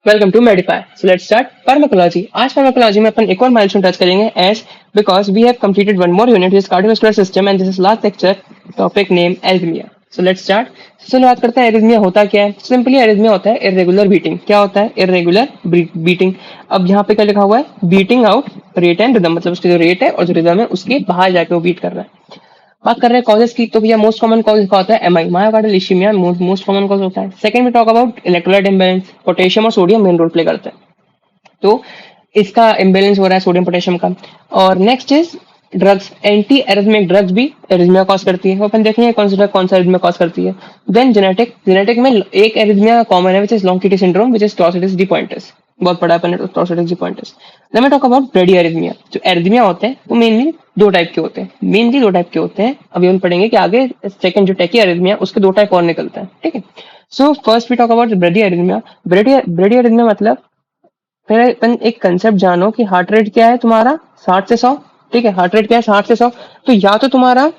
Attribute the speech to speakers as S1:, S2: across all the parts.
S1: Welcome to Medify. So let's start pharmacology. आज pharmacology में अपन एक और माइलस्टोन टच करेंगे as because we have completed one more unit is cardiovascular system and this is last lecture topic name arrhythmia. So let's start. शुरुआत करते हैं arrhythmia होता क्या है। सिंपली एरिथमिया होता है इरेगुलर बीटिंग। क्या होता है? Irregular beating. अब यहाँ पे क्या लिखा हुआ है? Beating out rate and rhythm, मतलब उसकी जो रेट है और जो रिदम है उसके बाहर जाके वो बीट कर रहा है। बात कर रहे हैं कॉजेस की, तो भैया मोस्ट कॉमन कॉज का होता है MI, myocardial ischaemia most common cause होता है। सेकंड में talk about electrolyte imbalance, potassium और सोडियम मेन रोल प्ले करते हैं। तो इसका इम्बेलेंस हो रहा है सोडियम पोटेशियम का। और next is drugs, anti arrhythmic drugs भी एरिथमिया कॉज करती है, वो अपन देखेंगे कौन सा एरिथमिया कॉज करती है। देन जेनेटिक में एक एरिथमिया कॉमन है which is long QT syndrome which is torsades de pointes, बहुत पढ़ा अपन ने टॉर्सिडस डी पॉइंटस। देन मैं टॉक अबाउट ब्रेडी एरिथमिया। जो एरिथमिया होते हैं वो मेनली दो टाइप के होते हैं, अभी हम पढ़ेंगे कि आगे सेकंड जो टेकी एरिथमिया उसके दो टाइप और निकलता है, ठीक है। So first we talk about bradyarrhythmia. Bradyarrhythmia मतलब पहले अपन एक कंसेप्ट जानो कि हार्ट रेट क्या है तुम्हारा 60 से 100, ठीक है। हार्ट रेट क्या है 60 से 100। तो या तो तुम्हारा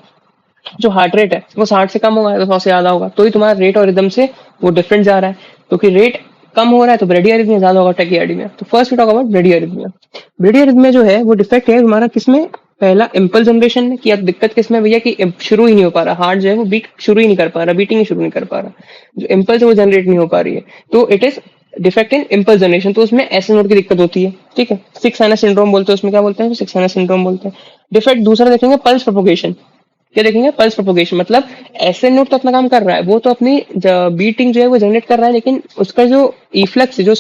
S1: जो हार्ट रेट है वो 60 से कम होगा तो 100 से ज्यादा होगा, तो ही तुम्हारा रेट और रिदम से वो डिफरेंट जा रहा है। क्योंकि रेट कम हो रहा है तो ब्रेडियरिथमिया ज्यादा होगा टैकियार्डिमिया। तो फर्स्ट वी टॉक अबाउट ब्रेडियरिथमिया। ब्रेडियरिथमिया जो है वो डिफेक्ट है तुम्हारा किसमें? पहला इम्पल्स जनरेशन में। कि अब दिक्कत किसमें भैया कि शुरू ही नहीं हो पा रहा, हार्ट जो है वो बीट शुरू ही नहीं कर पा रहा, बीटिंग ही शुरू नहीं कर पा रहा, जो इम्पल्स है वो जनरेट नहीं हो पा रही है। तो it is defect in impulse generation. तो उसमें ऐसे नोड की दिक्कत होती है, ठीक है। सिक्स साइनस सिंड्रोम बोलते हैं, उसमें क्या बोलते हैं? सिक्स साइनस सिंड्रोम बोलते हैं। डिफेक्ट दूसरा देखेंगे पल्स प्रोपोगेशन। क्या देखेंगे? पल्स प्रोपोगेशन मतलब ऐसे नोट तो अपना काम कर रहा है, वो तो अपनी बीटिंग जो है वो जनरेट कर रहा है, लेकिन उसका जो इफ्लक्स है, जो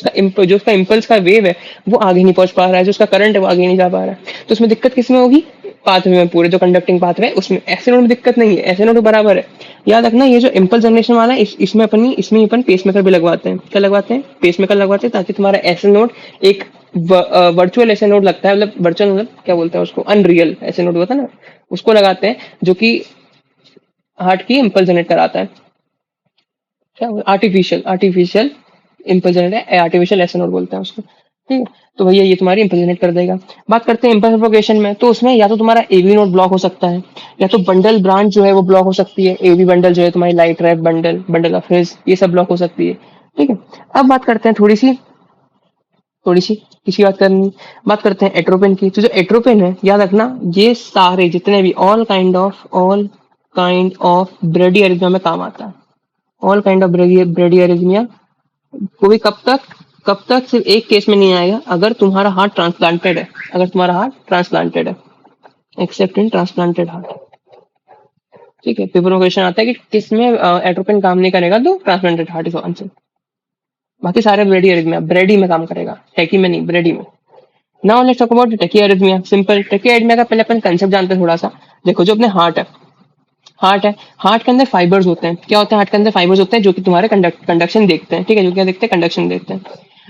S1: उसका इम्पल्स का वेव है वो आगे नहीं पहुंच पा रहा है, जो उसका करंट है वो आगे नहीं जा पा रहा है। तो उसमें दिक्कत किसमें होगी? पाथवे में, पूरे जो कंडक्टिंग पाथवे है उसमें। ऐसे नोट में दिक्कत नहीं है, ऐसे नोट बराबर है। याद रखना ये जो इम्पल्स जनरेशन वाला है इसमें अपन पेसमेकर भी लगवाते हैं। क्या लगवाते हैं? पेसमेकर लगवाते हैं, ताकि तुम्हारा ऐसे नोट एक वर्चुअल ऐसे नोट लगता है, मतलब वर्चुअल मतलब क्या बोलते हैं उसको, अनरियल ऐसे नोट होता है ना, उसको लगाते हैं जो कि हार्ट की इम्पल्स जनरेट कराता है। क्या आर्टिफिशियल इम्पल्स जनरेट है, आर्टिफिशियल ऐसे नोट बोलते हैं उसको, ठीक है। तो भैया ये तुम्हारी इम्पल्स जनरेट कर देगा। बात करते हैं इम्पल्स प्रोपोगेशन में, तो उसमें या तो तुम्हारा एवी नोड ब्लॉक हो सकता है, या तो बंडल ब्रांच जो है वो ब्लॉक हो सकती है। एवी बंडल जो है तुम्हारी लाइट रैप बंडल, बंडल ऑफ हिज, ये सब ब्लॉक हो सकती है, ठीक है। अब बात करते हैं थोड़ी सी किसी बात करते हैं एट्रोपिन की। तो जो एट्रोपिन है याद रखना, ये सारे जितने भी ऑल काइंड ऑफ ब्रेडी एरिथमिया में काम आता है। ऑल काइंड ऑफ ब्रेडी एरिथमिया को भी कब तक सिर्फ एक केस में नहीं आएगा, अगर तुम्हारा हार्ट ट्रांसप्लांटेड है, एक्सेप्ट इन ट्रांसप्लांटेड हार्ट, ठीक है। पेपर में क्वेश्चन आता है कि किसमें एट्रोपिन काम नहीं करेगा, तो ट्रांसप्लांटेड हार्ट इज आंसर। बाकी सारे ब्रेडी एरिथमिया ब्रेडी में काम करेगा, टैकी में नहीं, ब्रेडी में। Now let's talk about tachyarrhythmia. Simple tachyarrhythmia का पहले अपन कंसेप्ट जानते हैं थोड़ा सा। देखो जो अपने हार्ट के अंदर फाइबर्स होते हैं। क्या होता है? हार्ट के अंदर फाइबर्स होते हैं जो कि तुम्हारे कंडक्शन देखते हैं, ठीक है। जो क्या देखते हैं? कंडक्शन देखते हैं।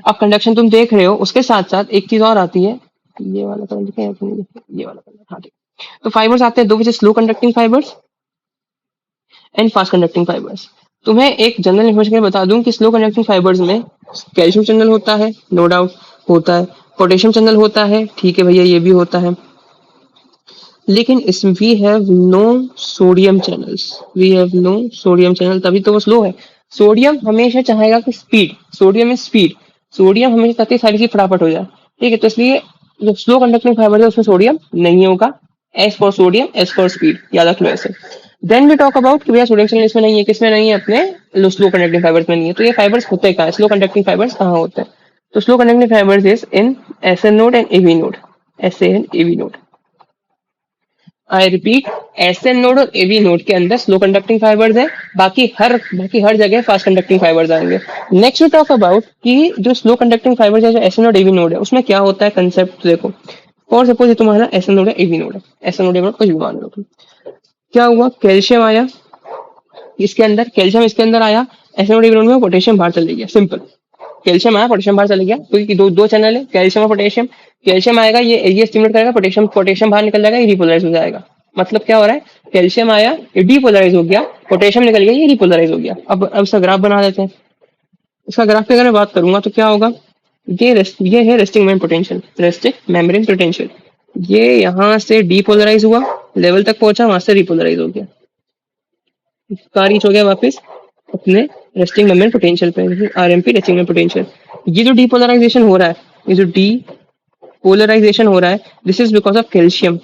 S1: अब कंडक्शन तुम देख रहे हो, उसके साथ साथ एक चीज और आती है, ये वाला कलर दिखे या फिर नहीं दिखे? ये वाला कलर, हाँ ठीक। तो फाइबर्स आते हैं दो, which is slow conducting fibres and fast conducting fibres. तुम्हें एक जनरल इन्फॉर्मेशन के लिए बता दूं कि स्लो कंडक्टिंग फाइबर्स में कैल्शियम चैनल होता है, नो डाउट होता है। पोटेशियम चैनल होता है, ठीक है भैया, ये भी होता है। लेकिन इसमें we have no sodium channel, तभी तो वो स्लो है। सोडियम हमेशा चाहेगा कि सोडियम हमेशा चाहती है सारी चीज फटाफट हो जाए, ठीक है। तो इसलिए जो स्लो कंडक्टिंग फाइबर है उसमें सोडियम नहीं होगा। S for sodium, S for speed, याद रख लो ऐसे। देन वी टॉक अबाउट कि भैया सोडियम चैनल इसमें नहीं है, किसमें नहीं है? अपने स्लो कंडक्टिंग फाइबर्स में नहीं है। तो ये फाइबर्स होते कहाँ है? स्लो कंडक्टिंग फाइबर्स कहाँ होते हैं? तो slow conducting fibres is in SN node and AV node, SN AV node. I repeat, SN node और एवी नोड के अंदर स्लो कंडक्टिंग फाइबर्स है, बाकी हर जगह फास्ट कंडक्टिंग फाइबर्स आएंगे। नेक्स्ट वी टॉक अबाउट कि जो स्लो कंडक्टिंग फाइबर्स है, जो एसएन नोड एवी नोड है, उसमें क्या होता है कंसेप्ट देखो। फॉर सपोज ये तुम्हारा एसएन नोड है, एवी नोड है, एसएन नोड एवी नोड कुछ भी मान लो तुम। क्या हुआ? कैल्शियम आया इसके अंदर आया, एसएन नोड एवी नोड में पोटेशियम बाहर चले गया, सिंपल। कैल्शियम आया, पोटेशियम बाहर चले गया, क्योंकि दो चैनल है, कैल्शियम और पोटेशियम। कैल्शियम आएगा, ये स्टिमुलेट करेगा, पोटेशियम पोटेशियम बाहर निकल जाएगा, ये रिपोलराइज हो जाएगा। मतलब क्या हो रहा है? कैल्शियम आया, ये डिपोलराइज हो गया, पोटेशियम निकल गया, ये रिपोलराइज हो गया। अब इसका ग्राफ बना देते हैं। इसका ग्राफ की अगर मैं बात करूंगा तो क्या होगा? ये है रेस्टिंग मेम्ब्रेन पोटेंशियल। ये यहाँ से डिपोलराइज हुआ, लेवल तक पहुंचा, वहां से रिपोलराइज हो गया, रीच हो गया वापस अपने रेस्टिंग मेम्ब्रेन पोटेंशियल पे, आरएमपी रेस्टिंग मेम्ब्रेन पोटेंशियल। ये जो डीपोलराइजेशन हो रहा है, ये जो डीपोलराइजेशन हो रहा है, this is because of calcium.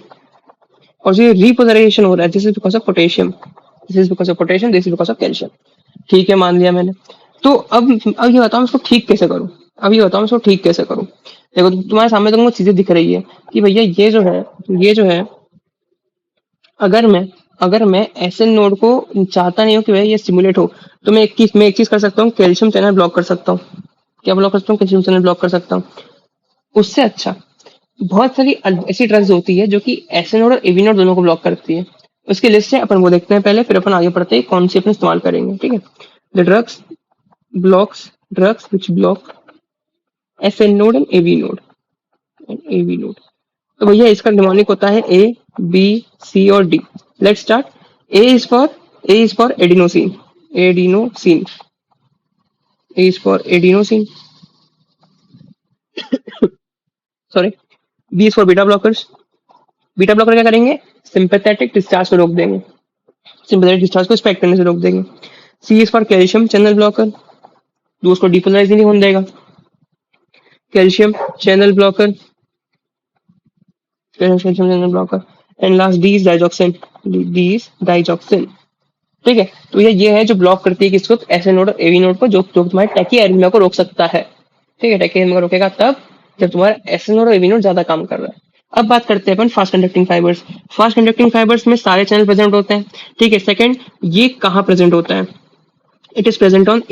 S1: और जो रिपोलराइजेशन हो रहा है, this is because of potassium. This is because of potassium, this is because of calcium. ठीक है, मान लिया मैंने। तो अब ये बताओ इसको ठीक कैसे करूं। अब ये बताओ इसको ठीक कैसे करूं। देखो तुम्हारे सामने तुमको चीजें दिख रही है कि भैया ये जो है अगर मैं ऐसे नोड को चाहता नहीं हूँ कि भैया ये सिमुलेट हो, तो मैं एक चीज कर सकता हूँ, कैल्शियम चैनल ब्लॉक कर सकता हूँ। क्या ब्लॉक कर सकता हूँ? कैल्शियम चैनल ब्लॉक कर सकता हूँ। उससे अच्छा बहुत सारी ऐसी ड्रग्स होती है जो कि एसिड नोड और एवी नोड दोनों को ब्लॉक करती है। उसकी लिस्ट है, अपन वो देखते हैं पहले, फिर अपन आगे बढ़ते हैं कौन सी अपन इस्तेमाल करेंगे। ठीक है, the drugs which block SN node and AV node. तो भैया इसका निमोनिक होता है ए, बी, सी और D. Let's start. A is for adenosine. Adenosine A is for adenosine, sorry. B is for beta blockers. Beta blocker क्या करेंगे? Sympathetic discharge को रोक देंगे, सिंपैथेटिक डिस्चार्ज को स्पाइक करने से रोक देंगे। C is for calcium channel blocker, जो उसको डिपोलराइज नहीं होने देगा। Calcium channel blocker, calcium channel blocker. And last D is digoxin. D is digoxin. ठीक है, तो ये है जो ब्लॉक करती है किसको? एसए नोड और एवी नोड को, जो तुम्हारे टैकीआर्मिया को रोक सकता है। ठीक है, टैकीआर्मिया को रोकेगा तब जब तुम्हारा एसए नोड और एवी नोड ज्यादा काम कर रहा है। अब बात करते हैं अपन fast conducting fibres. Fast conducting fibres में सारे चैनल प्रेजेंट होते हैं। ठीक है, सेकंड, ये कहाँ प्रेजेंट होता है? It is present on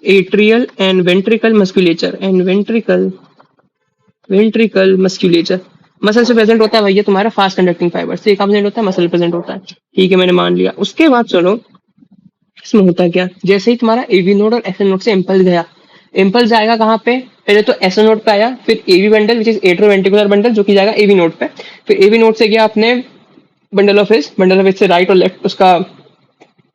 S1: atrial and ventricle musculature ventricle musculature. Muscle से प्रेजेंट होता है भैया तुम्हारा फास्ट कंडक्टिंग फाइबर से, कहाँ प्रेजेंट होता है? मसल प्रेजेंट होता है। ठीक है, मैंने मान लिया। उसके बाद चलो, इसमें होता क्या, जैसे ही तुम्हारा एवी नोड और एसएन नोड से इम्पल्स गया, इम्पल्स जाएगा कहाँ पे? पहले तो एसएन नोड पे आया, फिर AV bundle which is atrioventricular bundle, जो कि जाएगा एवी नोड पे। फिर एवी नोड से गया अपने बंडल ऑफ हिस से राइट और लेफ्ट उसका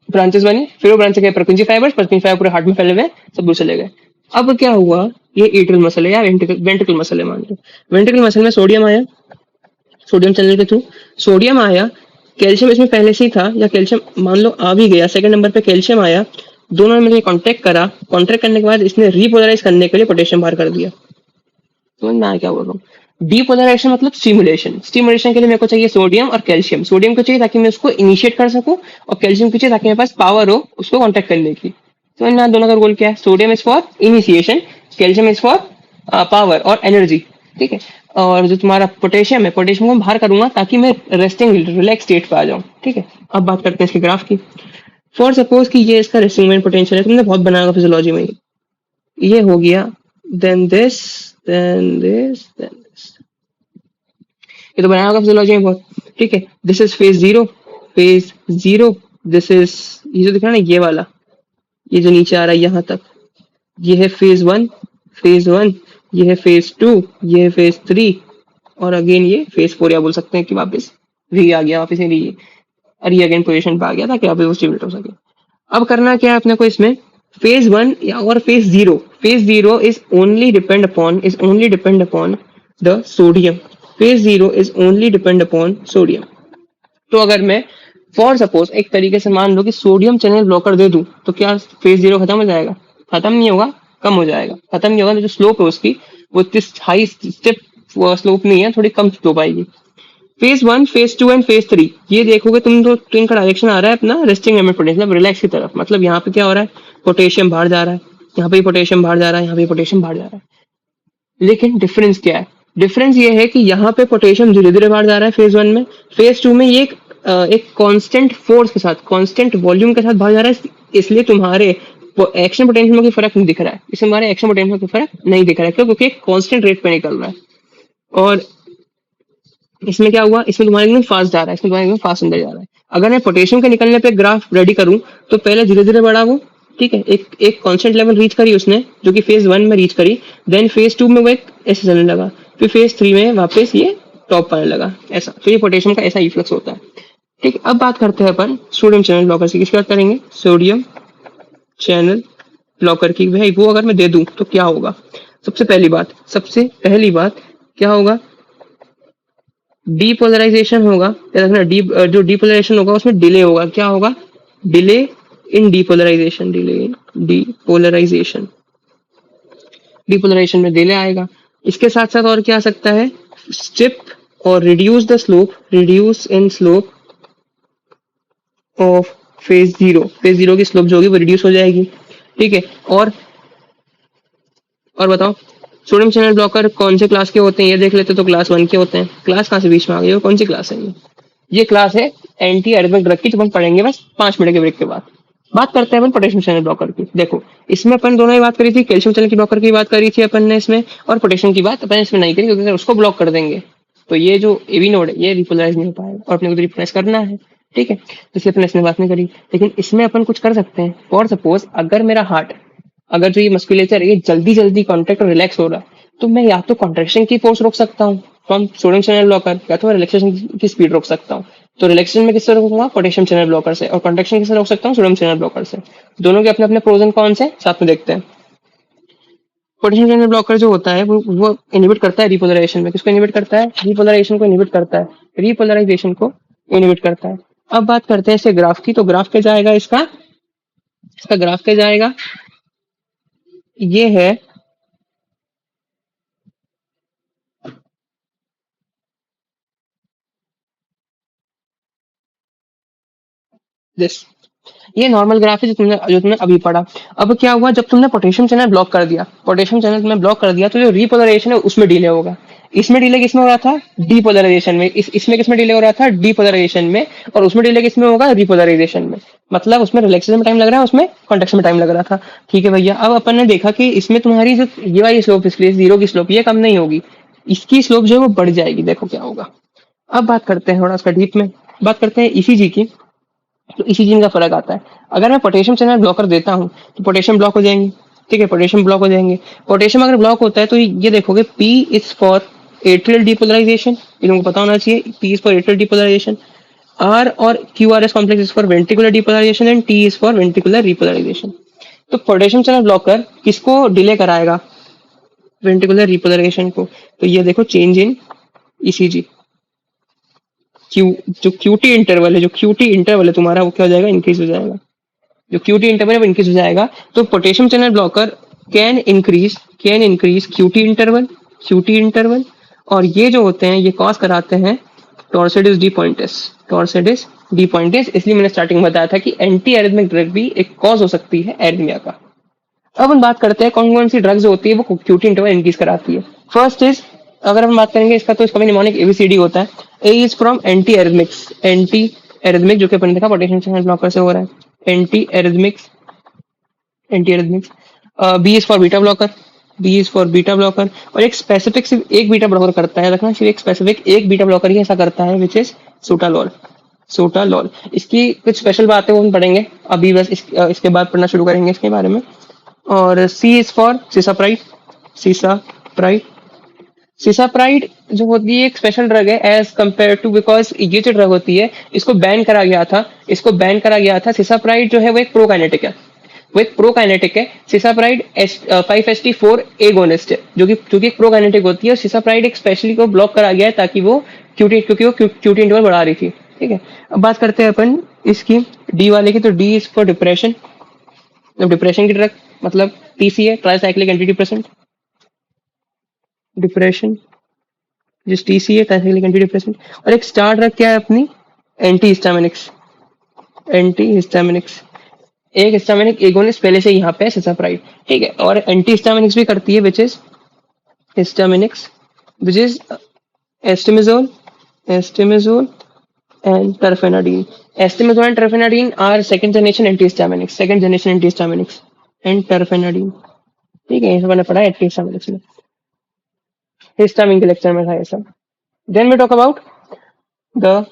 S1: ब्रांचेस बने। फिर वो ब्रांच गए परकुंजी फाइबर पूरे हार्ट में फैले हुए, सब दूर चले गए। अब क्या हुआ? ये एट्रियल मसल है या वेंट्रिकल मसल है मान लो। वेंट्रिकल मसल में सोडियम आया, सोडियम चैनल के थ्रू सोडियम आया। कैल्शियम इसमें पहले से ही था, या कैल्शियम मान लो आ भी गया, सेकंड नंबर पे कैल्शियम आया। दोनों ने मिलकर कॉन्ट्रैक्ट करा, कॉन्ट्रैक्ट करने के बाद इसने रिपोलराइज करने के लिए पोटेशियम बाहर कर दिया। समझ में आया क्या बोल रहा हूँ? डीपोलराइजेशन मतलब स्टिमुलेशन। स्टिमुलेशन के लिए मेरे को चाहिए सोडियम और कैल्शियम। सोडियम को चाहिए ताकि मैं उसको इनिशिएट कर सकूं, और कैल्शियम को चाहिए ताकि मेरे पास पावर हो उसको कॉन्टैक्ट करने की। समझ में आया दोनों का रोल क्या है? Sodium is for initiation, calcium is for power और एनर्जी। ठीक है, और जो तुम्हारा पोटेशियम है, पोटेशियम को मैं बाहर करूंगा ताकि मैं रेस्टिंग रिलैक्स स्टेट पे आ जाऊं। ठीक है, अब बात करते हैं इसके ग्राफ की। फॉर सपोज कि ये इसका रेस्टिंग मोमेंट पोटेंशियल है, तुमने बहुत बनाया होगा फिजियोलॉजी में। ये हो गया, then this, then this, then this. ये तो बनाया होगा फिजियोलॉजी में बहुत। ठीक है, this is phase zero. This is, ये जो दिख रहा है ना, ये वाला, ये जो नीचे आ रहा है यहाँ तक, ये है फेज वन। ये है फेज 2, ये है फेज 3, और अगेन ये फेज 4, या बोल सकते हैं कि वापस री आ गया, वापस री अगेन पोजिशन पे आ गया ताकि वापस वो स्टिमुलेट हो सके। अब करना क्या है अपने को इसमें? फेज 1 या और phase 0 is only depend upon the sodium. Phase 0 is only depend upon sodium. तो अगर मैं फॉर सपोज एक तरीके से मान लो कि सोडियम चैनल ब्लॉकर दे दूं, तो क्या फेज 0 खत्म हो जाएगा? खत्म नहीं होगा, कम हो जाएगा। खत्म नहीं होगा, जो स्लोप है उसकी वो इतनी हाई स्टेप स्लोप नहीं है, थोड़ी कम स्लोप आएगी। फेज 1, फेज 2 एंड फेज 3, ये देखोगे तुम तो इनका डायरेक्शन आ रहा है अपना रेस्टिंग मेम्ब्रेन पोटेंशियल, मतलब रिलैक्स की तरफ। मतलब यहाँ पे क्या हो रहा है? पोटेशियम बाहर जा रहा है, यहाँ पे पोटेशियम बाहर जा रहा है, यहाँ पे पोटेशियम बाहर जा रहा है। लेकिन डिफरेंस क्या है? डिफरेंस ये है कि यहाँ पे पोटेशियम धीरे धीरे बाहर जा रहा है फेज 1 में। फेज 2 में ये एक कांस्टेंट फोर्स के साथ, कांस्टेंट वॉल्यूम के साथ बाहर जा रहा है, इसलिए तुम्हारे एक्शन पोटेंशियल में कोई फर्क नहीं दिख रहा है। इसमें हमारे एक्शन पोटेंशियल में कोई फर्क नहीं दिख रहा है, क्यों? क्योंकि कांस्टेंट रेट पे निकल रहा है। और इसमें क्या हुआ? इसमें तुम्हारे एकदम फास्ट जा रहा है, इसमें तुम्हारे एकदम फास्ट अंदर जा रहा है। अगर मैं पोटेशियम के निकलने पे ग्राफ रेडी करूं, तो पहले धीरे धीरे बढ़ा वो, ठीक है, एक एक कांस्टेंट लेवल रीच करी उसने, जो कि फेज 1 में रीच करी। देन फेज 2 में वो एक ऐसे चलने लगा, फिर फेज 3 में वापस ये टॉप पर आने लगा, ऐसा। तो ये पोटेशियम का ऐसा इफ्लक्स होता है। ठीक है, अब बात करते हैं अपन सोडियम चैनल ब्लॉकर की। किसकी बात करेंगे? सोडियम चैनल ब्लॉकर की। भाई वो अगर मैं दे दूं तो क्या होगा? सबसे पहली बात क्या होगा? डीपोलराइजेशन होगा। याद रखना, जो डीपोलराइजेशन होगा उसमें डिले होगा। क्या होगा? Delay in depolarization, delay in depolarization, depolarization में डिले आएगा। इसके साथ साथ और क्या आ सकता है, स्टिप और reduce the slope, reduce in slope of phase zero, phase zero की स्लोप जो होगी वो रिड्यूस हो जाएगी। ठीक है, और बताओ सोडियम चैनल ब्लॉकर कौन से क्लास के होते हैं, ये देख लेते तो क्लास 1 के होते हैं। क्लास कहाँ से बीच में आ गई, वो कौन सी क्लास है ये क्लास है एंटी एरिथमिक ड्रग की, जो हम पढ़ेंगे बस 5 मिनट के ब्रेक के बाद। बात करते हैं अपन पोटेशियम चैनल ब्लॉकर की। देखो इसमें अपन दोनों ही बात करी थी, कैल्शियम चैनल की ब्लॉकर की बात करी थी अपन ने इसमें, और पोटेशियम की बात अपन इसमें नहीं करी, क्योंकि अगर उसको ब्लॉक कर देंगे तो ये जो एवी नोड है ये रिपोलराइज नहीं हो पाएगा और अपने को रिप्लेस करना है। ठीक है, तो इसलिए अपन इसमें बात नहीं करी, लेकिन इसमें अपन कुछ कर सकते हैं। फॉर सपोज अगर मेरा हार्ट, अगर जो ये मस्कुलेचर है ये जल्दी जल्दी कॉन्ट्रैक्ट और रिलैक्स हो रहा है, तो मैं या तो कॉन्ट्रेक्शन की फोर्स रोक सकता हूँ फ्रॉम सोडियम चैनल ब्लॉकर, या तो मैं रिलैक्सेशन की स्पीड रोक सकता हूँ। तो रिलैक्सेशन में किससे रोकूंगा, पोटेशियम चैनल ब्लॉकर से, और कॉन्ट्रेक्शन किससे रोक सकता हूँ, सोडियम चैनल ब्लॉकर से। दोनों के अपने अपने प्रोज एंड कॉन्स हैं, साथ में देखते हैं। पोटेशियम चैनल ब्लॉकर जो होता है वो इनहिबिट करता है रिपोलराइजेशन में, किसको इनहिबिट करता है, रिपोलराइजेशन को इनहिबिट करता है, रिपोलराइजेशन को इनहिबिट करता है। अब बात करते हैं इसके ग्राफ की, तो ग्राफ क्या जाएगा इसका, इसका ग्राफ क्या जाएगा, ये है दिस, ये नॉर्मल ग्राफ है जो तुमने अभी पढ़ा। अब क्या हुआ, जब तुमने पोटेशियम चैनल ब्लॉक कर दिया, पोटेशियम चैनल तुमने ब्लॉक कर दिया, तो जो रिपोलराइजेशन है उसमें डिले होगा। इसमें डिले किसमें हो रहा था, डीपोलराइजेशन में, इसमें किसमें डिले हो रहा था, डीपोलराइजेशन में, और उसमें डिले किसमें होगा, रिपोलराइजेशन में। मतलब उसमें रिलैक्सेशन में टाइम लग रहा है, उसमें कॉन्ट्रेक्शन में टाइम लग रहा था। ठीक है भैया, अब अपन ने देखा कि इसमें तुम्हारी जो ये वाली स्लोप, इसलिए जीरो की स्लोप ये कम नहीं होगी, इसकी स्लोप जो है वो बढ़ जाएगी। देखो क्या होगा। अब बात करते हैं थोड़ा उसका डीप में, बात करते हैं ईसीजी की। तो इसी चीज का फर्क आता है। अगर मैं पोटेशियम चैनल ब्लॉकर देता हूँ तो पोटेशियम ब्लॉक हो जाएंगे। ठीक है, पोटेशियम ब्लॉक हो जाएंगे। पोटेशियम अगर ब्लॉक होता है तो ये देखोगे P is for atrial depolarisation, इन लोगों को पता होना चाहिए, P is for atrial depolarisation, R और Q R S complex is for ventricular depolarisation and T is for ventricular repolarisation. तो पोटेशियम चैनल ब्लॉकर किसको डिले कराएगा, वेंट्रिकुलर रिपोलराइजेशन को। तो ये देखो चेंज इन ईसीजी, क्यू जो क्यूटी इंटरवल है, जो क्यूटी इंटरवल है तुम्हारा वो क्या हो जाएगा, इंक्रीज हो जाएगा। जो क्यूटी इंटरवल है वो इंक्रीज हो जाएगा। तो potassium channel blocker can increase QT interval, और ये जो होते हैं ये कॉज कराते हैं टॉर्सिडिस डी पॉइंटिस, टॉर्सिडिस डी पॉइंटिस। इसलिए मैंने स्टार्टिंग में बताया था कि एंटी एरिथमिक ड्रग भी एक कॉज हो सकती है एरिथमिया का। अब हम बात करते हैं कौन कौन सी ड्रग्स होती है वो क्यूटी इंटरवल इंक्रीज कराती है। फर्स्ट इज, अगर हम बात करेंगे इसका, तो इसका भी निमोनिक एबीसीडी होता है। A is from anti arrhythmics, anti arrhythmic जो कि अपन ने देखा पोटेशियम चैनल ब्लॉकर से हो रहा है, anti arrhythmics, anti arrhythmics. B is for beta blocker, B is for beta blocker, और एक स्पेसिफिक सिर्फ एक बीटा ब्लॉकर करता है, रखना सिर्फ एक स्पेसिफिक एक बीटा ब्लॉकर ही ऐसा करता है, विच इज सोटालॉल, सोटालॉल। इसकी कुछ स्पेशल बातें वो हम पढ़ेंगे अभी, बस इसके बाद पढ़ना शुरू करेंगे इसके बारे में। और सी इज फॉर सीसाप्राइड, सीसाप्राइड, सीसाप्राइड जो होती है एक स्पेशल ड्रग है एज कम्पेयर टू, बिकॉज ये जो ड्रग होती है इसको बैन करा गया था, इसको बैन करा गया था। सीसाप्राइड जो है वो एक प्रोकाइनेटिक है, वो एक प्रोकाइनेटिक है। सीसाप्राइड 5-HT4 एगोनिस्ट है, जो कि एक प्रोकाइनेटिक होती है, और सीसाप्राइड एक स्पेशली को ब्लॉक करा गया है ताकि वो क्योंकि वो क्यूटी इंटरवल बढ़ा रही थी। ठीक है, अब बात करते हैं अपन इसकी डी वाले की। तो D is for depression, depression की ड्रग, मतलब TCA, tricyclic anti depressant, depression जिस टीसीए, ट्राइसाइक्लिक एंटी डिप्रेसेंट। और एक स्टार ड्रग क्या है अपनी, एंटी हिस्टामिनिक्स, एंटी हिस्टामिनिक्स, एक हिस्टामिनिक एगोनिस्ट पहले से यहाँ पे सिसाप्राइड। ठीक है, और एंटी हिस्टामिनिक्स भी करती है, which is histaminics, which is astemizole, astemizole and terfenadine. Astemizole and terfenadine are second generation antihistaminics, second generation antihistaminics and terfenadine. ठीक है, ये सब मैंने पढ़ा है एंटीहिस्टामिनिक्स में, हिस्टामिन के लेक्चर में था ये सब। Then we talk about the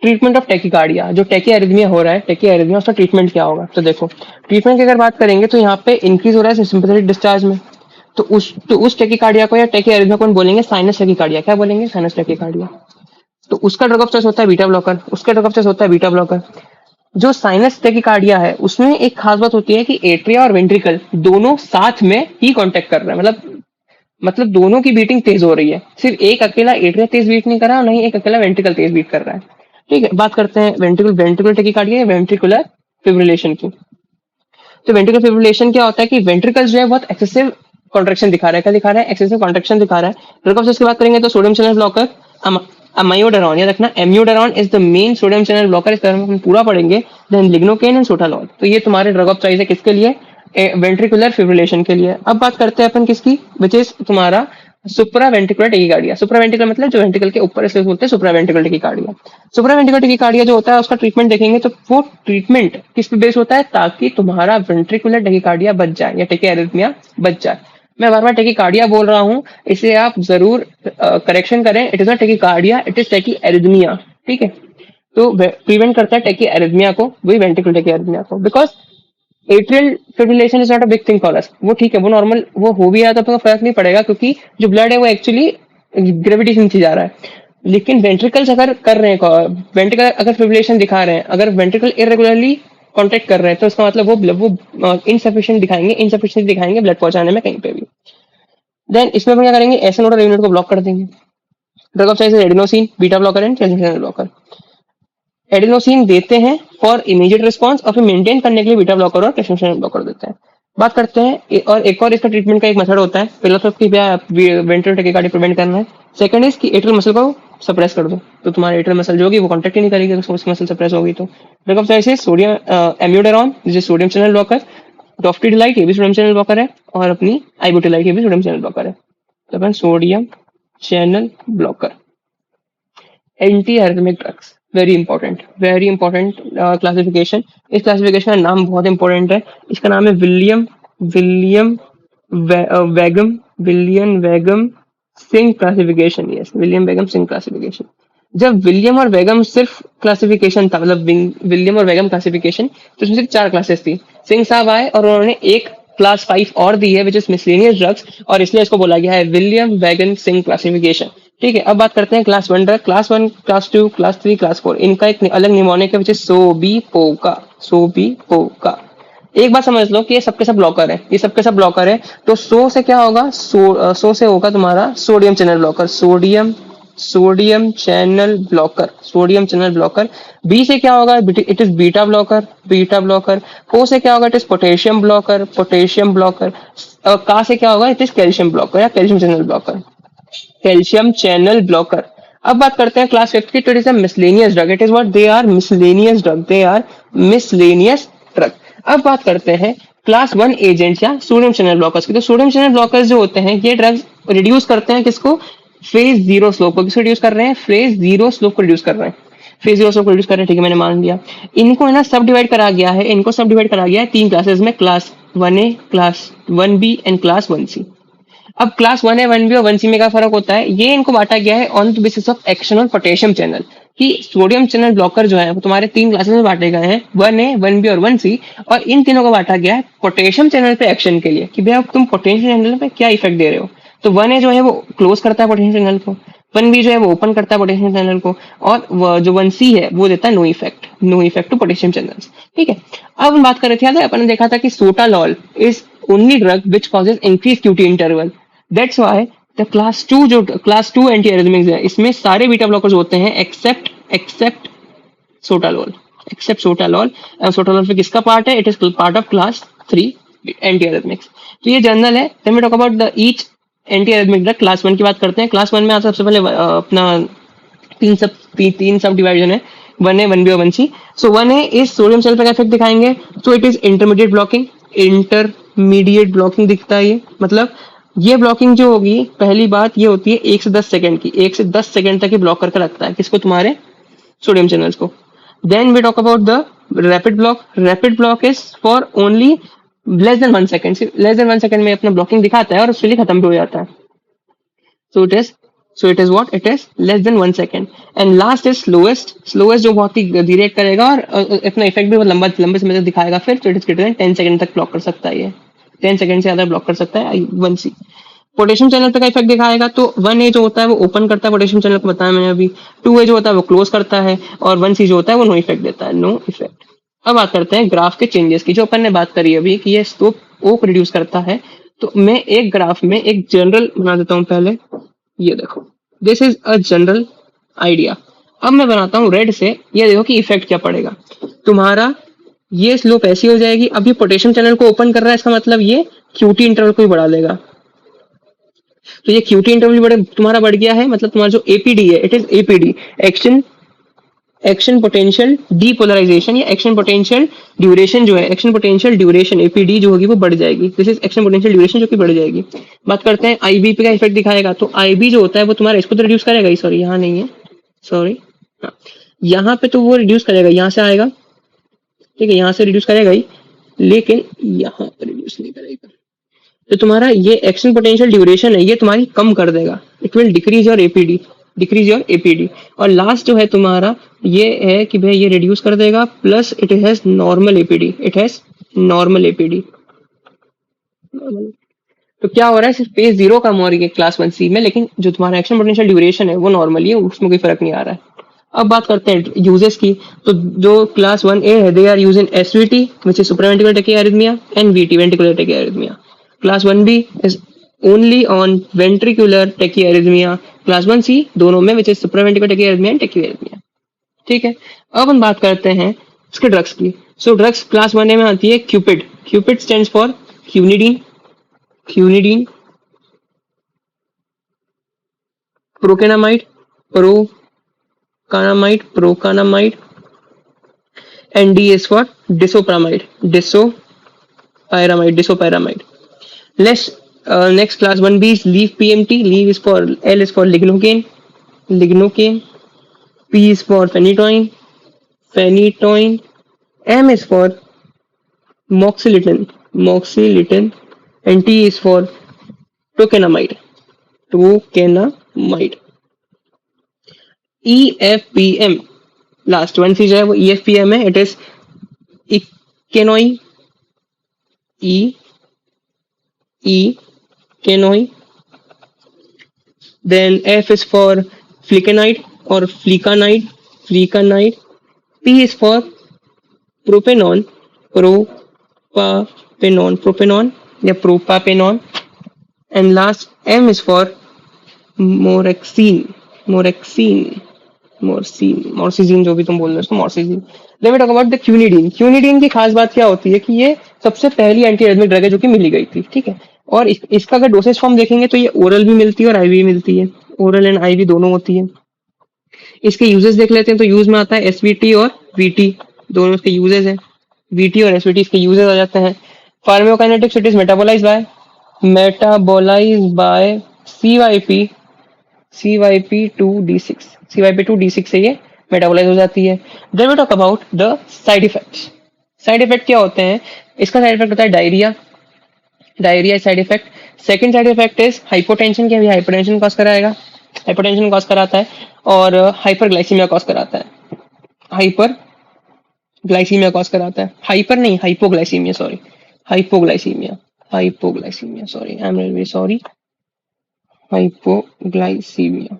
S1: treatment of tachycardia, जो टेकीआरिथमिया हो रहा है, टेकीआरिथमिया, उसका ट्रीटमेंट क्या होगा। तो देखो ट्रीटमेंट की अगर बात करेंगे तो यहाँ पे इंक्रीज हो रहा है सिंपैथेटिक डिस्चार्ज में, तो उस टेकीकार्डिया को या टेकीआरिथमिया को बोलेंगे साइनस टेकीकार्डिया। क्या बोलेंगे, साइनस टेकीकार्डिया। तो उसका ड्रग ऑफ चॉइस होता है बीटा ब्लॉकर, उसका ड्रग ऑफ चॉइस होता है बीटा ब्लॉकर। जो साइनस टेकीकार्डिया है उसमें एक खास बात होती है कि एट्रिया और वेंट्रिकल दोनों साथ में ही कांटेक्ट कर रहे हैं, मतलब दोनों की बीटिंग तेज हो रही है, सिर्फ एक अकेला एट्रिया तेज बीट नहीं कर रहा, नहीं एक अकेला वेंट्रिकल तेज बीट कर रहा है। ठीक है, बात करते हैं वेंट्रिकुलर टेकीकार्डिया या वेंट्रिकुलर फिब्रिलेशन की। तो वेंट्रिकल फिब्रिलेशन क्या होता है कि वेंट्रिकल्स जो है बहुत एक्सेसिव कॉन्ट्रेक्शन दिखा रहा है। क्या दिखा रहा है? एक्सेसिव कॉन्ट्रेक्शन दिखा रहा है। ड्रग ऑफ चॉइस की बात करेंगे तो सोडियम चैनल ब्लॉकर, अमायोडारोन, याद रखना amiodarone is the main sodium channel blocker, इस तरह हम पूरा पढ़ेंगे। देन लिग्नोकेन एंड सोटालॉल, तो ये तुम्हारे ड्रग ऑफ चॉइस है किसके लिए? वेंट्रिकुलर फिब्रिलेशन के लिए। अब बात करते हैं अपन किसकी, विच इज तुम्हारा सुप्रा वेंट्रिकुलर टेकिकार्डिया। सुप्रा वेंट्रिकुलर मतलब जो वेंट्रिकल के ऊपर, इसलिए बोलते हैं सुप्रा वेंट्रिकुलर टेकिकार्डिया। सुप्रा वेंट्रिकुलर टेकिकार्डिया जो होता है उसका ट्रीटमेंट देखेंगे तो वो ट्रीटमेंट किस पे बेस होता है? ताकि तुम्हारा वेंट्रिकुलर टेकिकार्डिया बच जाए या टेकीआरिथमिया बच जाए। मैं बार बार टेकिकार्डिया बोल रहा हूँ, इसे आप जरूर करेक्शन करें। It is not tachycardia, it is tachyarrhythmia. ठीक है, तो प्रिवेंट करता है टेकीआरिथमिया को, वही वेंट्रिकुलर टेकीआरिथमिया को। Because atrial fibrillation is not a big thing for us, वो ठीक है, वो नॉर्मल, वो हो भी रहा तो आपको फर्क नहीं पड़ेगा, क्योंकि जो ब्लड है वो एक्चुअली ग्रेविटी से नीचे जा रहा है। लेकिन वेंट्रिकल्स अगर कर रहे हैं, वेंट्रिकल अगर फिब्रिलेशन दिखा रहे हैं, अगर वेंट्रिकल इरेगुलरली कॉन्टेक्ट कर रहे हैं, तो इसका मतलब वो इनसफिशिएंट दिखाएंगे, इनसफिशिएंट दिखाएंगे ब्लड पहुंचाने में कहीं पे भी। देन इसमें अपन क्या करेंगे? एस नोड और यूनिट को ब्लॉक कर देंगे। Drug of choice adenosine, beta blocker and calcium channel blocker. Adenosine देते हैं फॉर इमीडिएट रिस्पांस, और फिर मेंटेन करने के लिए बीटा ब्लॉकर और कैल्शियम चैनल ब्लॉकर देते हैं। बात करते हैं और एक और इसका ट्रीटमेंट का एक मेथड होता है। पहला तो कि वेंट्रिकुलर टेकिकार्डिया प्रिवेंट करना है। सेकंड इज कि एट्रियल मसल को सप्रेस कर दो, तो तुम्हारी एट्रियल मसल जो होगी वो कॉन्टेक्ट ही नहीं करेगी, तो उसकी मसल सप्रेस होगी। तो ड्रग ऑफ चॉइस सोडियम एम्यूडेरॉन, जिसे सोडियम चैनल ब्लॉकर। डॉफ्टिडिलाइट, ये भी सोडियम चैनल ब्लॉकर है, और अपनी आइबोटिलाइट, ये भी सोडियम चैनल ब्लॉकर है। तो अपन sodium channel blocker, anti arrhythmic drugs, very important classification. इस क्लासिफिकेशन का नाम बहुत इंपॉर्टेंट है। इसका नाम है William Vaughan, William Vaughan Singh classification. Yes, William Vaughan Singh classification. जब विलियम और वेगम सिर्फ क्लासिफिकेशन था, मतलब विलियम और वेगम क्लासिफिकेशन, तो उसमें सिर्फ 4 क्लासेस थी। सिंह साहब आए और उन्होंने एक क्लास 5 और दी है, विच इज मिसलेनियस ड्रग्स, और इसलिए इसको बोला गया है विलियम वैगन सिंह क्लासिफिकेशन। ठीक है, अब बात करते हैं class 1 drug. Class 1, class 2, class 3, class 4, इनका एक अलग निमोनिक है, विच इज सोबीपोका, सोबीपोका। एक बात समझ लो कि ये सबके सब ब्लॉकर है, ये सबके सब ब्लॉकर है। तो सो से क्या होगा? सो से होगा तुम्हारा sodium channel blocker, sodium channel blocker, sodium channel blocker. B से क्या होगा? It is beta blocker, beta blocker. O से क्या होगा? It is potassium blocker, potassium blocker. का से क्या होगा? इट इज कैल्शियम ब्लॉकर या calcium channel blocker, calcium channel blocker. अब बात करते हैं क्लास 5 की। तो it is a miscellaneous drug, it is what they are, miscellaneous drug, they are miscellaneous drug. अब बात करते हैं क्लास 1 एजेंट या सोडियम चैनल ब्लॉकर्स की। तो सोडियम चैनल ब्लॉकर्स जो होते हैं, ये ड्रग्स रिड्यूस करते हैं किसको? फेज जीरो स्लोप को। किसको रिड्यूस कर रहे हैं? फेज जीरो स्लोप को रिड्यूस कर रहे हैं, फेज जीरो स्लोप को रिड्यूस कर रहे हैं। ठीक है, मैंने मान लिया। इनको है ना सब डिवाइड करा गया है, इनको सब डिवाइड करा गया है 3 क्लासेस में, class 1A, class 1B and class 1C। अब क्लास 1A, 1B और 1C में क्या फर्क होता है? ये इनको बांटा गया है on the basis of action on potassium channel, कि सोडियम चैनल ब्लॉकर जो है वो तुम्हारे 3 क्लासेस में बांटे गए हैं, 1A, 1B और 1C। और इन तीनों को बांटा गया है पोटेशियम चैनल पे एक्शन के लिए, कि भैया तुम पोटेशियम चैनल पे क्या इफेक्ट दे रहे हो। तो 1A जो है वो क्लोज करता है पोटेशियम चैनल को, 1B जो है वो ओपन करता है पोटेशियम चैनल को, और जो 1C है वो देता है no effect to potassium channels. ठीक है, अब हम बात कर रहे थे, याद है अपन ने देखा था कि sotalol is only drug which causes increase QT interval. That's why the class 2 anti arrhythmics है, इसमें सारे बीटा ब्लॉकर्स होते हैं एक्सेप्ट सोटालॉल, एक्सेप्ट सोटालॉल। सोटालॉल फिर किसका पार्ट है? It is part of class 3 anti arrhythmics. तो ये जनरल है। Then we talk about the each anti arrhythmic drug. Class 1 की बात करते हैं। क्लास 1 में आप सबसे पहले अपना तीन सब डिवाइजन है, 1A, 1B और 1C। So 1A is sodium channel पर इफेक्ट दिखाएंगे, सो इट इज इंटरमीडिएट ब्लॉकिंग दिखता है ये। मतलब ये ब्लॉकिंग जो होगी, पहली बात ये होती है 1 से 10 सेकंड की, 1 से 10 सेकंड तक ये ब्लॉक करके रखता है किसको? तुम्हारे सोडियम चैनल्स को। Then we talk about the rapid block is for only less than 1 second, less than 1 second में अपना ब्लॉकिंग दिखाता है और उसके लिए खत्म भी हो जाता है। सो it is what? It is less than 1 second. And last is slowest जो बहुत ही धीरे करेगा और अपना इफेक्ट भी बहुत लंबे समय तक दिखाएगा फिर। तो it is greater than 10 second तक ब्लॉक कर सकता है ये, 10 सेकंड से ज्यादा ब्लॉक कर सकता है 1C। पोटेशियम चैनल पे का इफेक्ट दिखाएगा, तो 1A जो होता है वो ओपन करता है पोटेशियम चैनल को, बताया मैंने अभी। 2A जो होता है वो क्लोज करता है, और 1C जो होता है वो नो इफेक्ट देता है, नो इफेक्ट। अब बात करते हैं ग्राफ के चेंजेस की, जो अपन ने बात करी अभी कि ये स्लोप ओक रिड्यूस करता है। तो मैं एक ग्राफ में एक जनरल बना देता हूँ पहले। ये देखो, this is a general idea. अब मैं बनाता हूँ रेड से, ये देखो कि इफेक्ट क्या पड़ेगा तुम्हारा। ये स्लोप ऐसी हो जाएगी। अब ये पोटेशियम चैनल को ओपन कर रहा है, इसका मतलब ये क्यूटी इंटरवल को भी बढ़ा देगा। तो ये क्यूटी इंटरवल बड़े तुम्हारा बढ़ गया है, मतलब तुम्हारा जो एपीडी है, it is APD, action action potential depolarization, या एक्शन पोटेंशियल ड्यूरेशन जो है, एक्शन पोटेंशियल ड्यूरेशन एपीडी जो होगी वो बढ़ जाएगी। This is action potential duration जो कि बढ़ जाएगी। बात करते हैं आईबी पे का इफेक्ट दिखाएगा। तो आईबी जो होता है वो तुम्हारा इसको तो रिड्यूस करेगा ही, सॉरी यहाँ नहीं है, सॉरी हाँ, यहाँ पे तो वो रिड्यूस करेगा, यहाँ से आएगा, ठीक है, यहाँ से रिड्यूस करेगा ही, लेकिन यहाँ पे रिड्यूस नहीं करेगा। तो तुम्हारा ये एक्शन पोटेंशियल ड्यूरेशन है, ये तुम्हारी कम कर देगा। It will decrease your APD, decrease your APD. और लास्ट जो है तुम्हारा ये है कि भाई ये रिड्यूस कर देगा, plus it has normal APD, it has normal APD. तो क्या हो रहा है, सिर्फ पेज जीरो कम हो रही है क्लास 1C में, लेकिन जो तुम्हारा एक्शन पोटेंशियल ड्यूरेशन है वो नॉर्मली है, उसमें कोई फर्क नहीं आ रहा है। अब बात करते हैं यूजेस की। तो जो क्लास 1A है, they are use in SVT which is supraventricular tachyarrhythmia, and VT ventricular tachyarrhythmia. Class 1B is only on ventricular tachyarrhythmia, class 1C दोनों में which is supraventricular tachyarrhythmia and tachyarrhythmia. ठीक है, अब हम बात करते हैं इसके ड्रग्स की। सो ड्रग्स क्लास 1A में आती है cupid. Cupid stands for quinidine, quinidine, procainamide, procainamide, procainamide, and D is for disopyramide, disopyramide, disopyramide. Next class 1B is leaf PMT. Leaf is for L is for lignocaine, lignocaine. P is for phenytoin, phenytoin. M is for moxilidine, moxilidine. And T is for tokenamide, tokenamide. EFPM last 1C जो है वो EFPM है, it is encainide, encainide. Then F is for flecainide or flecainide, flecainide. P is for propanon, propanon, propanon या propapenon. And last M is for morexine, morexine, moricizine जो भी तुम बोल रहे हो उसको moricizine. Let me talk about the quinidine. Quinidine की खास बात क्या होती है कि ये सबसे पहली एंटी एरिथमिक ड्रग है जो कि मिली गई थी, ठीक है। और इसका अगर डोसेज फॉर्म देखेंगे तो ये ओरल भी मिलती है और आईवी भी मिलती है, ओरल एंड आईवी दोनों होती है। इसके यूजेस देख लेते हैं। तो यूज में आता है एसवीटी और वीटी, दोनों इसके यूजेस है। वीटी और एसवीटी इसके यूजेस आ जाते हैं। Pharmacokinetics, it is metabolize by CYP, CYP2D6, CYP2D6 से ये मेटाबोलाइज हो जाती है। Then we talk about the side effects. Side effect क्या होते हैं? इसका साइड इफेक्ट होता है diarrhoea, diarrhoea side effect. Second side effect is hypotension, के हाइपरटेंशन कॉज कराएगा, हाइपरटेंशन कॉज कराता है। और हाइपरग्लाइसीमिया कॉज कराता है, हाइपर ग्लाइसीमिया कॉज कराता है, हाइपर नहीं hypoglycaemia, sorry hypoglycaemia, hypoglycaemia, sorry I am really sorry, hypoglycemia.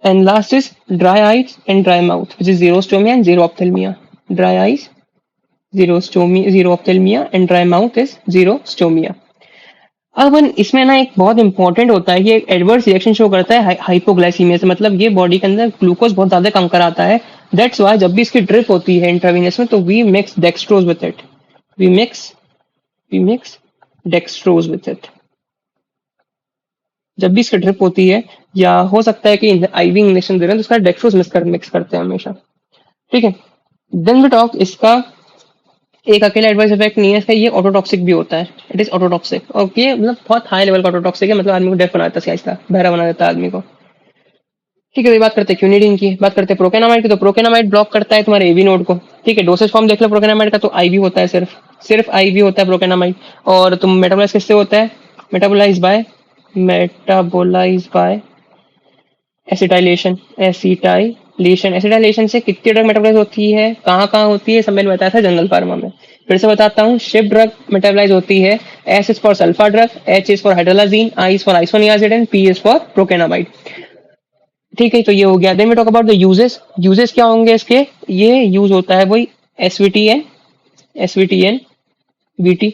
S1: And last is dry eyes and dry mouth, which is xerostomia and xerophthalmia. Dry eyes, xerophthalmia, and dry mouth is xerostomia. अब इसमें ना एक बहुत important होता है, ये adverse reaction show करता है हाइपोग्लाइसीमिया से, मतलब ये बॉडी के अंदर ग्लूकोज बहुत ज्यादा कम कराता है। दैट्स वाई जब भी इसकी ड्रिप होती है इंट्रावीनस में तो we mix dextrose with it, we mix dextrose with it. जब भी इसकी ड्रिप होती है, या हो सकता है कि आईवी इंजेक्शन दे रहे हैं तो उसका डेक्सट्रोज मिक्स करते हैं हमेशा, ठीक है। देन वी टॉक, इसका एक अकेला एडवर्स इफेक्ट नहीं है, इसका ये ऑटोटॉक्सिक भी होता है, इट इज ऑटोटॉक्सिक। और ये मतलब बहुत हाई लेवल का ऑटोटॉक्सिक है, मतलब आदमी को डेफ बना देता है, इसका बहरा बना देता है आदमी को, ठीक है। बात करते हैं क्यूनिडीन की, बात करते हैं प्रोकेनामाइड की। तो प्रोकेनामाइड ब्लॉक करता है तुम्हारे एवी नोड को, ठीक है। डोसेज फॉर्म देख लो प्रोकेनामाइड का, तो आईवी होता है, सिर्फ आईवी होता है प्रोकेनामाइड। और तुम मेटाबोलाइज किससे होता है? मेटाबोलाइज बाय एसिटाइलेशन, एसिटाइलेशन से कितनी ड्रग मेटाबोलाइज होती है, कहाँ होती है, सब मैंने बताया था जनरल फार्मा में। फिर से बताता हूँ, शिप ड्रग मेटाबोलाइज होती है, S is for sulfa drug, H is for hydralazine, I is for isoniazid, P is for procainamide, ठीक है। तो ये हो गया। Then we talk about the uses. Uses क्या होंगे इसके? ये यूज होता है वही एसवीटीएन, वीटी,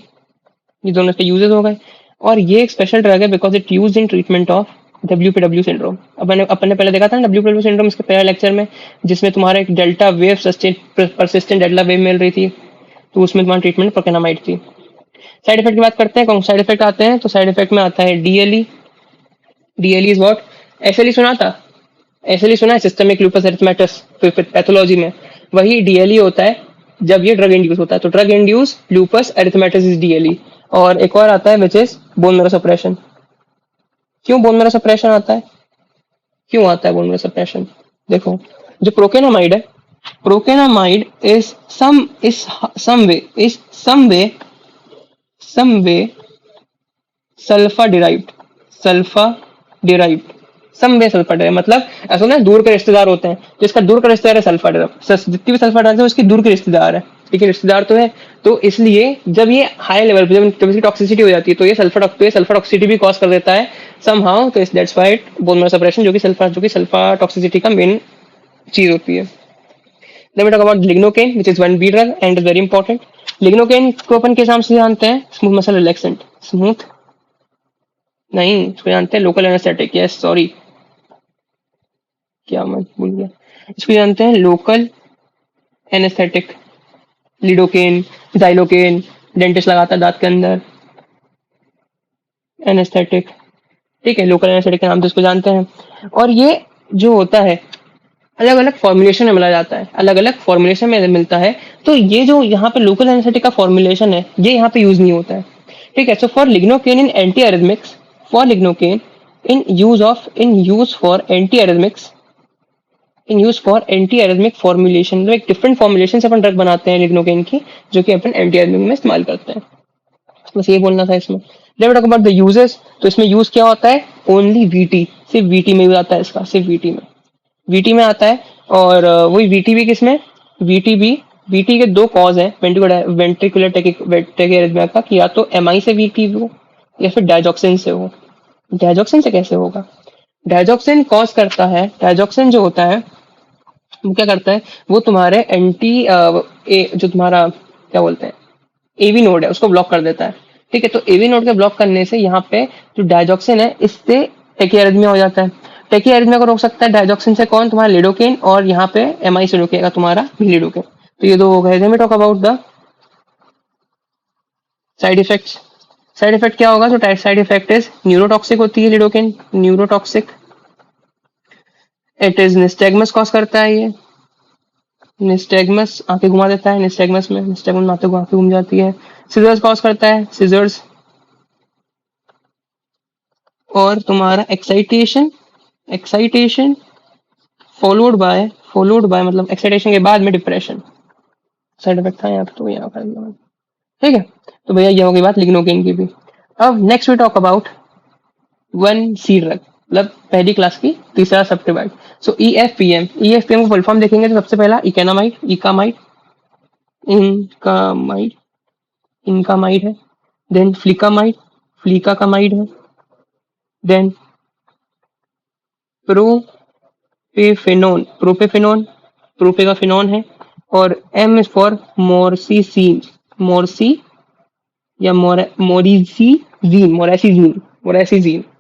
S1: ये दोनों इसके यूजेस हो गए। और ये एक स्पेशल ड्रग है because it use in treatment of WPW syndrome. अपन ने पहले देखा था ना WPW सिंड्रोम इसके पहले लेक्चर में, जिसमें तुम्हारा एक delta wave persistent delta wave मिल रही थी, तो उसमें तुम्हारा ट्रीटमेंट प्रोकेनामाइड थी। साइड इफेक्ट की बात करते हैं, कौन साइड इफेक्ट आते हैं, तो साइड इफेक्ट में आता है DLE। DLE is what? SLE सुना था? SLE सुना है, सिस्टमिक लूपस एरिथमेटस पैथोलॉजी में। वही DLE होता है जब ये ड्रग इंड्यूस होता है, तो drug induce loops erythematous is DLE। और एक और आता है which is bone marrow suppression. क्यों बोन मैरो सप्रेशन आता है? क्यों आता है बोन मैरो सप्रेशन? देखो, जो प्रोकेनामाइड है, procainamide is some way sulfa derived, sulfa derived, some way sulfa derived, मतलब ऐसा ना दूर के रिश्तेदार होते हैं, तो इसका दूर का रिश्तेदार है सल्फा डिराइव्ड, जितनी भी सल्फा डिराइव्ड है उसकी दूर के रिश्तेदार है, ठीक है, रिश्तेदार तो है। तो इसलिए जब ये हाई लेवल पे जब इसकी टॉक्सिसिटी हो जाती है, तो ये सल्फा टॉक्सिसिटी भी कॉज कर देता है समहाउ, तो that's why bone marrow suppression, जो कि सल्फा टॉक्सिसिटी का मेन चीज होती है। Then we talk about lignocaine, which is 1B drug and is very important. Lignocaine को अपन के नाम से जानते हैं स्मूथ मसल रिलैक्सेंट। स्मूथ नहीं, इसको जानते हैं लोकल एनेस्थेटिक। यस सॉरी, क्या मैं भूल गया, इसको जानते हैं local anaesthetic. Lidocaine, xylocaine, dentist लगाता है दांत के अंदर, एनेस्थेटिक, ठीक है, लोकल एनेस्थेटिक के नाम से इसको जानते हैं। और ये जो होता है अलग अलग फॉर्मुलेशन में मिला जाता है, अलग अलग फॉर्मुलेशन में मिलता है, तो ये जो यहाँ पे लोकल एनेस्थेटिक का फॉर्मुलेशन है ये यहाँ पे यूज नहीं होता है, ठीक है। So for lignocaine in anti arrhythmics, for lignocaine in use for anti arrhythmics, in use for anti arrhythmic formulation, मतलब एक डिफरेंट फॉर्मुलेशन से अपन ड्रग बनाते हैं लिग्नोकेन की, जो कि अपन एंटी एरिथमिक में इस्तेमाल करते हैं। बस ये बोलना था इसमें। Let's talk about the uses, तो इसमें यूज क्या होता है? ओनली VT, सिर्फ VT में यूज आता है इसका, सिर्फ VT में आता है। और वही VT भी किसमें? VT के दो कॉज है वेंट्रिकुलर टैकिकार्डिया का, कि या तो MI से VT हो या फिर डायजॉक्सिन से हो। डायजॉक्सिन से कैसे होगा? डायजॉक्सिन कॉज करता है, डायजॉक्सिन जो होता है वो क्या करता है, वो तुम्हारे जो तुम्हारा क्या बोलते हैं AV नोड है उसको ब्लॉक कर देता है, ठीक है। तो AV नोड के ब्लॉक करने से यहाँ पे जो डायजॉक्सिन है इससे टेकियारिथमिया हो जाता है। टेकियारिथमिया को रोक सकता है डायजॉक्सिन से कौन? तुम्हारा लिडोकेन, और यहाँ पे MI से रोकेगा तुम्हारा लिडोकेन। तो ये दो हो गए। We talk about the side effects. Side effect क्या होगा? तो साइड इफेक्ट इज न्यूरोटॉक्सिक होती है lidocaine, neurotoxic. It is nystagmus cause करता है ये, निस्टैग्मस आंखें घुमा देता है, निस्टैग्मस में आंखें घूम जाती है। सीजर्स कॉज करता है, सीजर्स। और तुम्हारा एक्साइटेशन फॉलोड बाय मतलब एक्साइटेशन के बाद में डिप्रेशन। साइड इफेक्ट था यहाँ पे, तो यहाँ कर दिया मैंने, ठीक है। तो भैया ये हो गई बात लिग्नोकेन की भी। अब next we talk about 1C drug, मतलब पहली क्लास की तीसरा सब्टिवाइड। सो EFPM को फुल फॉर्म देखेंगे तो सबसे पहला इनकामाइड है, देन फ्लिकाकामाइड है, देन प्रोपेगाफिनोन है, और M इज फॉर मोरसीजीन,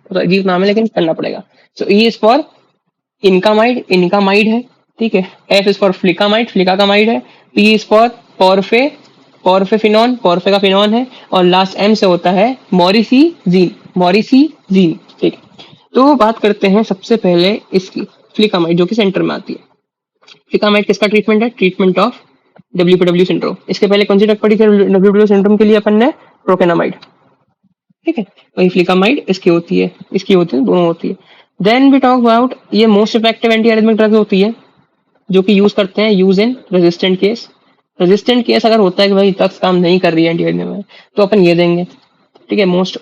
S1: तो अजीब नाम है लेकिन करना पड़ेगा। सो E इज फॉर इनकामाइड है, ठीक है। F इज फॉर फ्लिकाकामाइड है। P इज फॉर पोरफेगाफिनोन है, और लास्ट M से होता है मोरिसीजीन, ठीक है। तो बात करते हैं सबसे पहले इसकी फ्लिकामाइड, जो कि सेंटर में आती है। फ्लिकामाइड किसका ट्रीटमेंट है? Treatment of WPW syndrome. इसके पहले कौन सी ड्रग पड़ी थी WPW सिंड्रोम के लिए? अपन ने प्रोकेनामाइड, ठीक है। वही फ्लिकामाइड इसकी होती है, दोनों होती है। देन वी टॉक अबाउट, ये most effective anti arrhythmic drug होती है, जो कि यूज करते हैं इन रेजिस्टेंट केस अगर होता है कि भाई ड्रग्स काम नहीं कर रही है एंटी एरिथमिक में, तो अपन ये देंगे, ठीक है। मोस्ट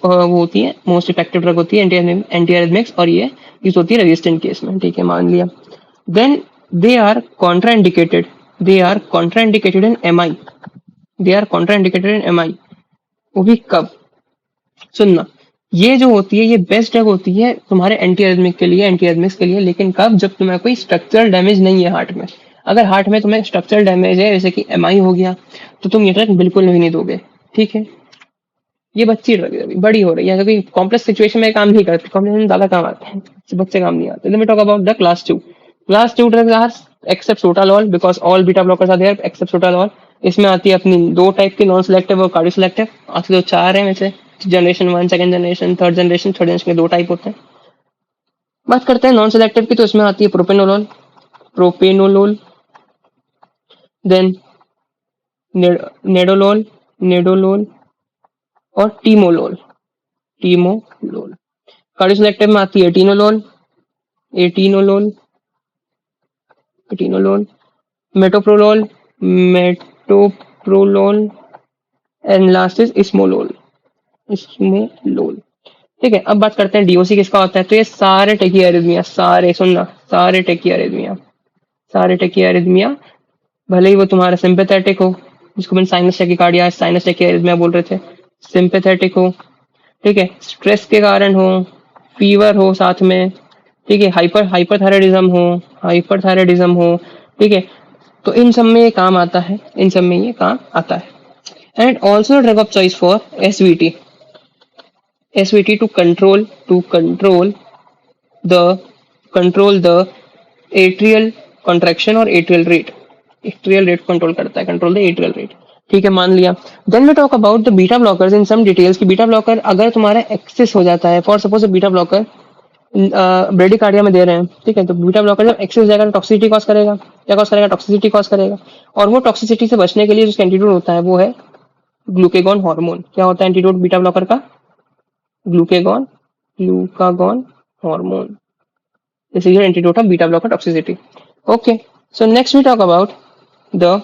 S1: इफेक्टिव ड्रग होती है एंटी एरिथमिक्स, और ये यूज होती है रेजिस्टेंट केस में, ठीक है, मान लिया। Then they are contraindicated in MI, वो भी कब? सुनना, ये जो होती है ये बेस्ट ड्रग होती है तुम्हारे एंटी एरिथमिक्स के लिए, लेकिन कब? जब तुम्हें कोई स्ट्रक्चरल डैमेज नहीं है हार्ट में। अगर हार्ट में तुम्हें स्ट्रक्चरल डैमेज है, जैसे कि MI हो गया, तो तुम ये ड्रग बिल्कुल नहीं दोगे, ठीक है। ये बच्ची ड्रग है, अभी बड़ी हो रही है, क्योंकि कॉम्प्लेक्स सिचुएशन में काम नहीं करती, कॉम्प्लेक्स में ज्यादा काम आते हैं, बच्चे काम नहीं आते। Let me talk about the class 2। Class 2 drugs are except sotalol because all beta blockers are there except sotalol. इसमें आती है अपनी दो टाइप की, नॉन सिलेक्टिव और कार्डियो सिलेक्टिव। आती तो चार है में से, generation 1, second generation, third generation. Third generation के दो टाइप होते हैं। बात करते हैं नॉन सिलेक्टिव की, तो इसमें आती है propranolol, propranolol, then nadolol, nadolol और टीमोलोल, टीमोलोल। कार्डियो सिलेक्टिव में आती है atenolol, atenolol, atenolol, metoprolol, metoprolol and last is esmolol, esmolol. ठीक है, अब बात करते हैं डीओसी किसका होता है। तो ये सारे टेकियारिथमिया, सारे सुनना, सारे टेकियारिथमिया, सारे टेकियारिथमिया, भले ही वो तुम्हारा सिंपैथेटिक हो, जिसको मैंने साइनस टेकिकार्डिया, साइनस टेकियारिथमिया बोल रहे थे, सिंपैथेटिक हो, ठीक है, स्ट्रेस के कारण हो, फीवर हो साथ में, ठीक है, हाइपरथायराइडिज्म हो, हाइपरथायराइडिज्म हो, ठीक है, तो इन सब में ये काम आता है, इन सब में ये काम आता है। And also drug of choice for SVT, SVT to the control the atrial contraction और एट्रियल रेट कंट्रोल करता है, कंट्रोल द एट्रियल रेट। ठीक है, मान लिया। Then we talk about the beta blockers in some details की beta blocker अगर तुम्हारा एक्सेस हो जाता है, for suppose beta blocker bradycardia में दे रहे हैं, ठीक है, तो बीटा ब्लॉकर जब एक्सेस हो जाएगा तो टॉक्सिसिटी कॉज करेगा, क्या कॉज करेगा, टॉक्सिसिटी कॉज करेगा। और वो टॉक्सिसिटी से बचने के लिए जो एंटीडोट होता है वो है ग्लूकेगॉन हार्मोन। क्या होता है एंटीडोट बीटा ब्लॉकर का? Glucagon, glucagon hormone. This is your antidote of beta blocker toxicity. Okay, so next we talk about the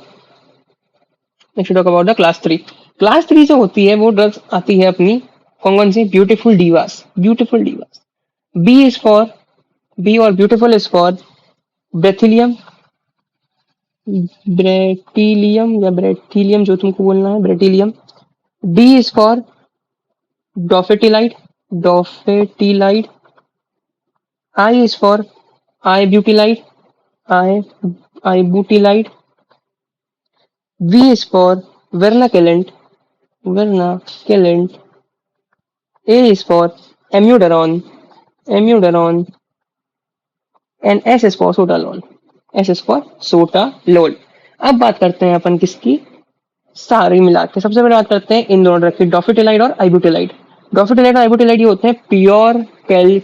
S1: class 3। Class 3 जो होती है वो ड्रग्स आती है अपनी कौन कौन सी? Beautiful divas, beautiful divas. B is for, B और beautiful is for bretylium, bretylium या ब्रेटिलियम जो तुमको बोलना है, bretylium. D is for dofetilide, dofetilide. I is for ibutilide, I ibutilide. V is for vernakalant, vernakalant. A is for amiodarone, amiodarone. And S is for sotalol, S is for sotalol. अब बात करते हैं अपन किसकी? सारी मिला के सबसे पहले बात करते हैं इन दोनों ड्रग की, डॉफिटिलाइड और आइब्यूटिलाइड। डॉफिटिलाइड और आइब्यूटिलाइड ये होते हैं pure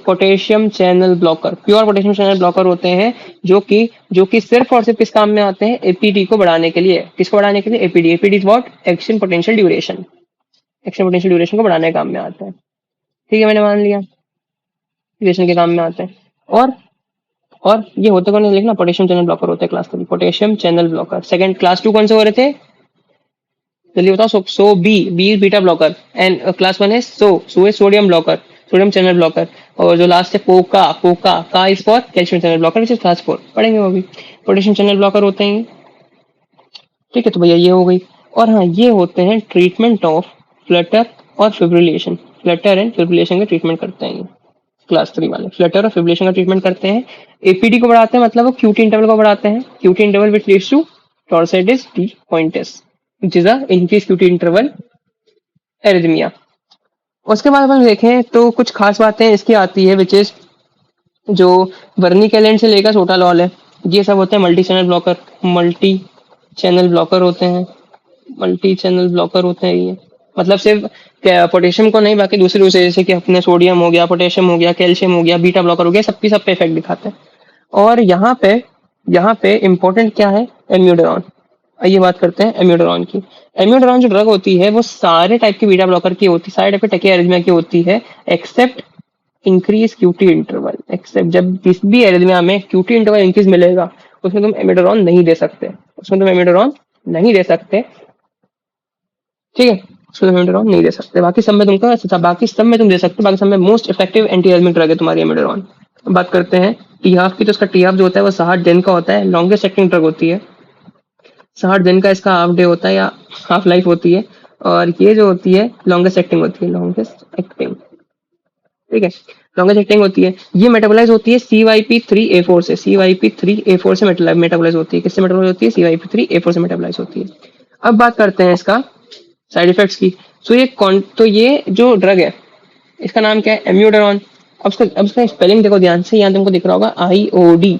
S1: potassium channel blocker, pure potassium channel blocker होते हैं जो कि सिर्फ और सिर्फ किस काम में आते हैं? एपीडी को बढ़ाने के लिए। किसको बढ़ाने के लिए? APD. APD is what? Action potential duration, action potential duration को बढ़ाने के काम में आते हैं। ठीक है, मैंने मान लिया ड्यूरेशन के काम में आते हैं। और ये होते कौन है लिखना? पोटेशियम चैनल ब्लॉकर होते हैं class 3, potassium channel blocker. Second class 2 कौन से हो रहे थे? जल्दी बताओ। So B beta blocker and class 1 है so is sodium blocker, sodium channel blocker. और जो लास्ट है कोका, कोका का is for calcium channel blocker which is class 4, पढ़ेंगे वो भी। पोटेशियम चैनल ब्लॉकर होते हैं, ठीक है, तो भैया ये हो गई। और हाँ, ये होते हैं ट्रीटमेंट ऑफ फ्लटर और फिब्रिलेशन, फ्लटर एंड फिब्रिलेशन का ट्रीटमेंट करते हैं ये क्लास 3 वाले, फ्लटर और फिब्रिलेशन का ट्रीटमेंट करते हैं। एपीडी को बढ़ाते हैं, मतलब वो क्यूटी इंटरवल को बढ़ाते हैं, QT interval which leads to torsades de pointes which is a increased QT interval arrhythmia। उसके बाद अपन देखें तो कुछ खास बातें इसकी आती है विच इज जो वर्निकेलेंट से लेकर सोटालॉल है, ये सब होते हैं multi channel blocker, multi channel blocker होते हैं, मल्टी चैनल ब्लॉकर होते हैं ये। मतलब सिर्फ पोटेशियम को नहीं, बाकी दूसरे जैसे कि अपने सोडियम हो गया, पोटेशियम हो गया, कैल्शियम हो गया, बीटा ब्लॉकर हो गया, सबकी सब पे इफेक्ट दिखाते हैं। और यहाँ पे इम्पोर्टेंट क्या है? एम्यूडरॉन। आइए बात करते हैं एम्यूडरॉन की। एम्यूडरॉन जो ड्रग होती है वो सारे टाइप की बीटा ब्लॉकर की होती है, सारे टाइप की टेकियारिथमिया की होती है, except increase QT interval. Except जब किसी भी एरिथमिया में क्यूटी इंटरवल इंक्रीज मिलेगा उसमें तुम एम्यूडरॉन नहीं दे सकते, उसमें तुम एम्यूडरॉन नहीं दे सकते, ठीक है, उसमें तुम एम्यूडरॉन नहीं दे सकते। बाकी सब में तुमको, बाकी सब में तुम दे सकते हो, बाकी सब में most effective anti arrhythmic drug है तुम्हारी एम्यूडरॉन। बात करते हैं टी हाफ की, तो उसका टी हाफ जो होता है वो 60 दिन का होता है, लॉन्गेस्ट एक्टिंग ड्रग होती है, 60 दिन का इसका हाफ डे होता है या हाफ लाइफ होती है। और ये जो होती है लॉन्गेस्ट एक्टिंग होती है, लॉन्गेस्ट एक्टिंग, ठीक है, लॉन्गेस्ट एक्टिंग होती है। ये मेटाबोलाइज होती है CYP3A4 से, CYP3A4 से मेटाबोलाइज होती है। किससे मेटाबोलाइज होती है? CYP3A4 से मेटाबोलाइज होती है। अब बात करते हैं इसका साइड इफेक्ट्स की। तो ये जो ड्रग है इसका नाम क्या है? एम्यूडरॉन। अब इसका स्पेलिंग देखो ध्यान से, यहाँ तुमको दिख रहा होगा आईओडी।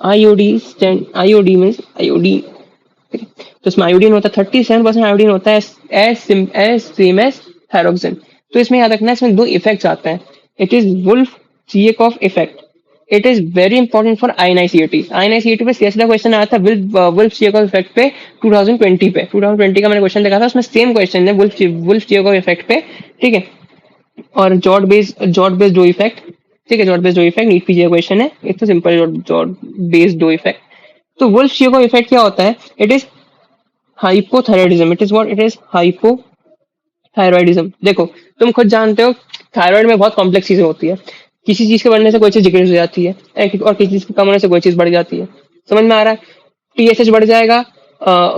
S1: IOD means iodine. ठीक है, तो इसमें आयोडीन होता है, 37% आयोडीन होता है, एज सेम एज थायरोक्सिन। तो इसमें याद रखना है, इसमें दो इफेक्ट्स आते हैं। It is Wolff Chaikoff effect. It is very important for INICET. INICET पे सीधा क्वेश्चन आया था वुल्फ चिएकोफ इफेक्ट पे 2020 पे। 2020 का मैंने क्वेश्चन देखा था, उसमें सेम क्वेश्चन है वुल्फ चिएकोफ इफेक्ट पे। ठीक है, और जॉट बेस्ड डो इफेक्ट। ठीक है, Jod based dough effect NEET PG question है, it's simple Jod based dough effect. तो वुल्फ चिएकोफ इफेक्ट क्या होता है? It is hypothyroidism. It is what? It is hypothyroidism. देखो, तुम खुद जानते हो थायराइड में बहुत कॉम्प्लेक्स चीजें होती है। किसी चीज के बढ़ने से कोई चीज डिक्रीज हो जाती है, और किसी चीज के कम होने से कोई चीज बढ़ जाती है। समझ में आ रहा है? टीएसएच बढ़ जाएगा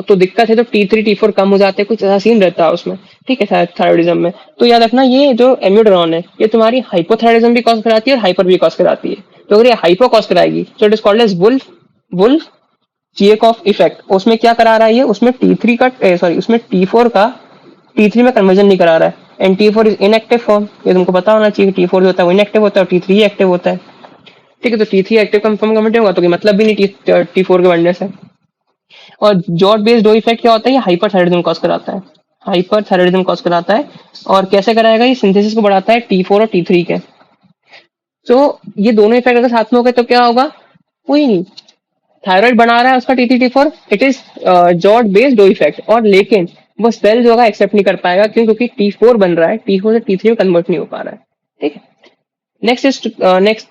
S1: तो दिक्कत है, तो T3 T4 कम हो जाते हैं, कुछ ऐसा सीन रहता है उसमें। ठीक है, थायराइडिज्म में। तो याद रखना, ये जो एम्यूडरॉन है ये तुम्हारी हाइपोथायराइडिज्म भी कॉज कराती है और हाइपर भी कॉज कराती है। तो अगर ये हाइपो कॉज कराएगी तो it is called as Wolff Chaikoff effect. उसमें क्या करा रहा है ये? उसमें T3 का सॉरी उसमें T4 का T3 में कन्वर्जन नहीं करा रहा है, and T4 is inactive form. ये तुमको पता होना चाहिए, T4 जो होता है वो इनएक्टिव होता है और T3 एक्टिव होता है। ठीक है, तो T3 एक्टिव कंफर्म कमिट होगा तो कोई मतलब भी नहीं T4 के बढ़ने से। और जॉट बेस्ड डो इफेक्ट क्या होता है? ये हाइपरथायराइडिज्म कॉज कराता है, हाइपरथायराइडिज्म कॉज कराता है। और कैसे कराएगा? ये सिंथेसिस को बढ़ाता है T4 और T3 के। तो ये दोनों इफेक्ट अगर साथ में हो गए तो क्या होगा? कोई नहीं, थायराइड बना रहा है उसका T3 T4, it is jot based dough effect. और लेकिन वो सेल जो होगा एक्सेप्ट नहीं कर पाएगा, क्यों? क्योंकि T4 बन रहा है, T4 से T3 में कन्वर्ट नहीं हो पा रहा है। ठीक है, नेक्स्ट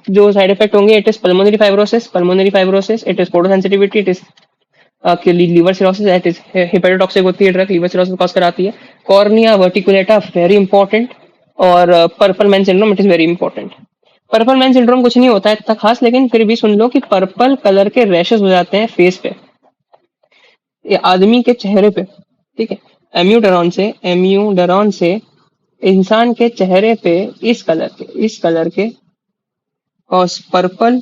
S1: जो साइड इफेक्ट होंगे, it is pulmonary fibrosis. Pulmonary fibrosis, it is photosensitivity, it is के liver cirrhosis, that is hepatotoxic होती है ड्रग, लीवर सिरोसिस कॉज कराती है। Cornea verticillata very important. और purple man syndrome, it is very important. Purple man syndrome कुछ नहीं होता है इतना खास, लेकिन फिर भी सुन लो कि पर्पल कलर के रैशेस हो जाते हैं फेस पे, ये आदमी के चेहरे पे। ठीक है, एम्यूडरॉन से इंसान के चेहरे पे इस कलर के कॉज पर्पल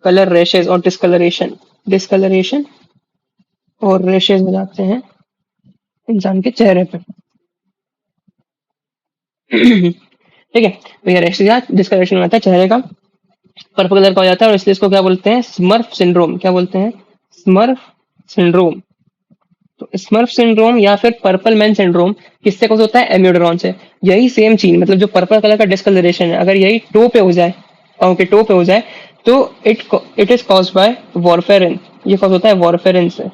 S1: कलर रैशेस और डिस्कलरेशन और रैशेस हो जाते हैं इंसान के चेहरे पे। ठीक है, तो ये रैशेस या डिस्कलरेशन हो जाता है चेहरे का, पर्पल कलर का हो जाता है, और इसलिए इसको क्या बोलते हैं? Smurf syndrome. क्या बोलते हैं? Smurf syndrome. तो स्मर्फ सिंड्रोम या फिर पर्पल मैन सिंड्रोम किससे कॉज होता है? एम्यूडरॉन से। यही सेम चीज, मतलब जो पर्पल कलर का डिस्कलरेशन है, अगर यही टो पे हो जाए, पाँव के टो पे हो जाए, तो it is cause by warfarin. ये कॉज होता है वॉरफेरिन से।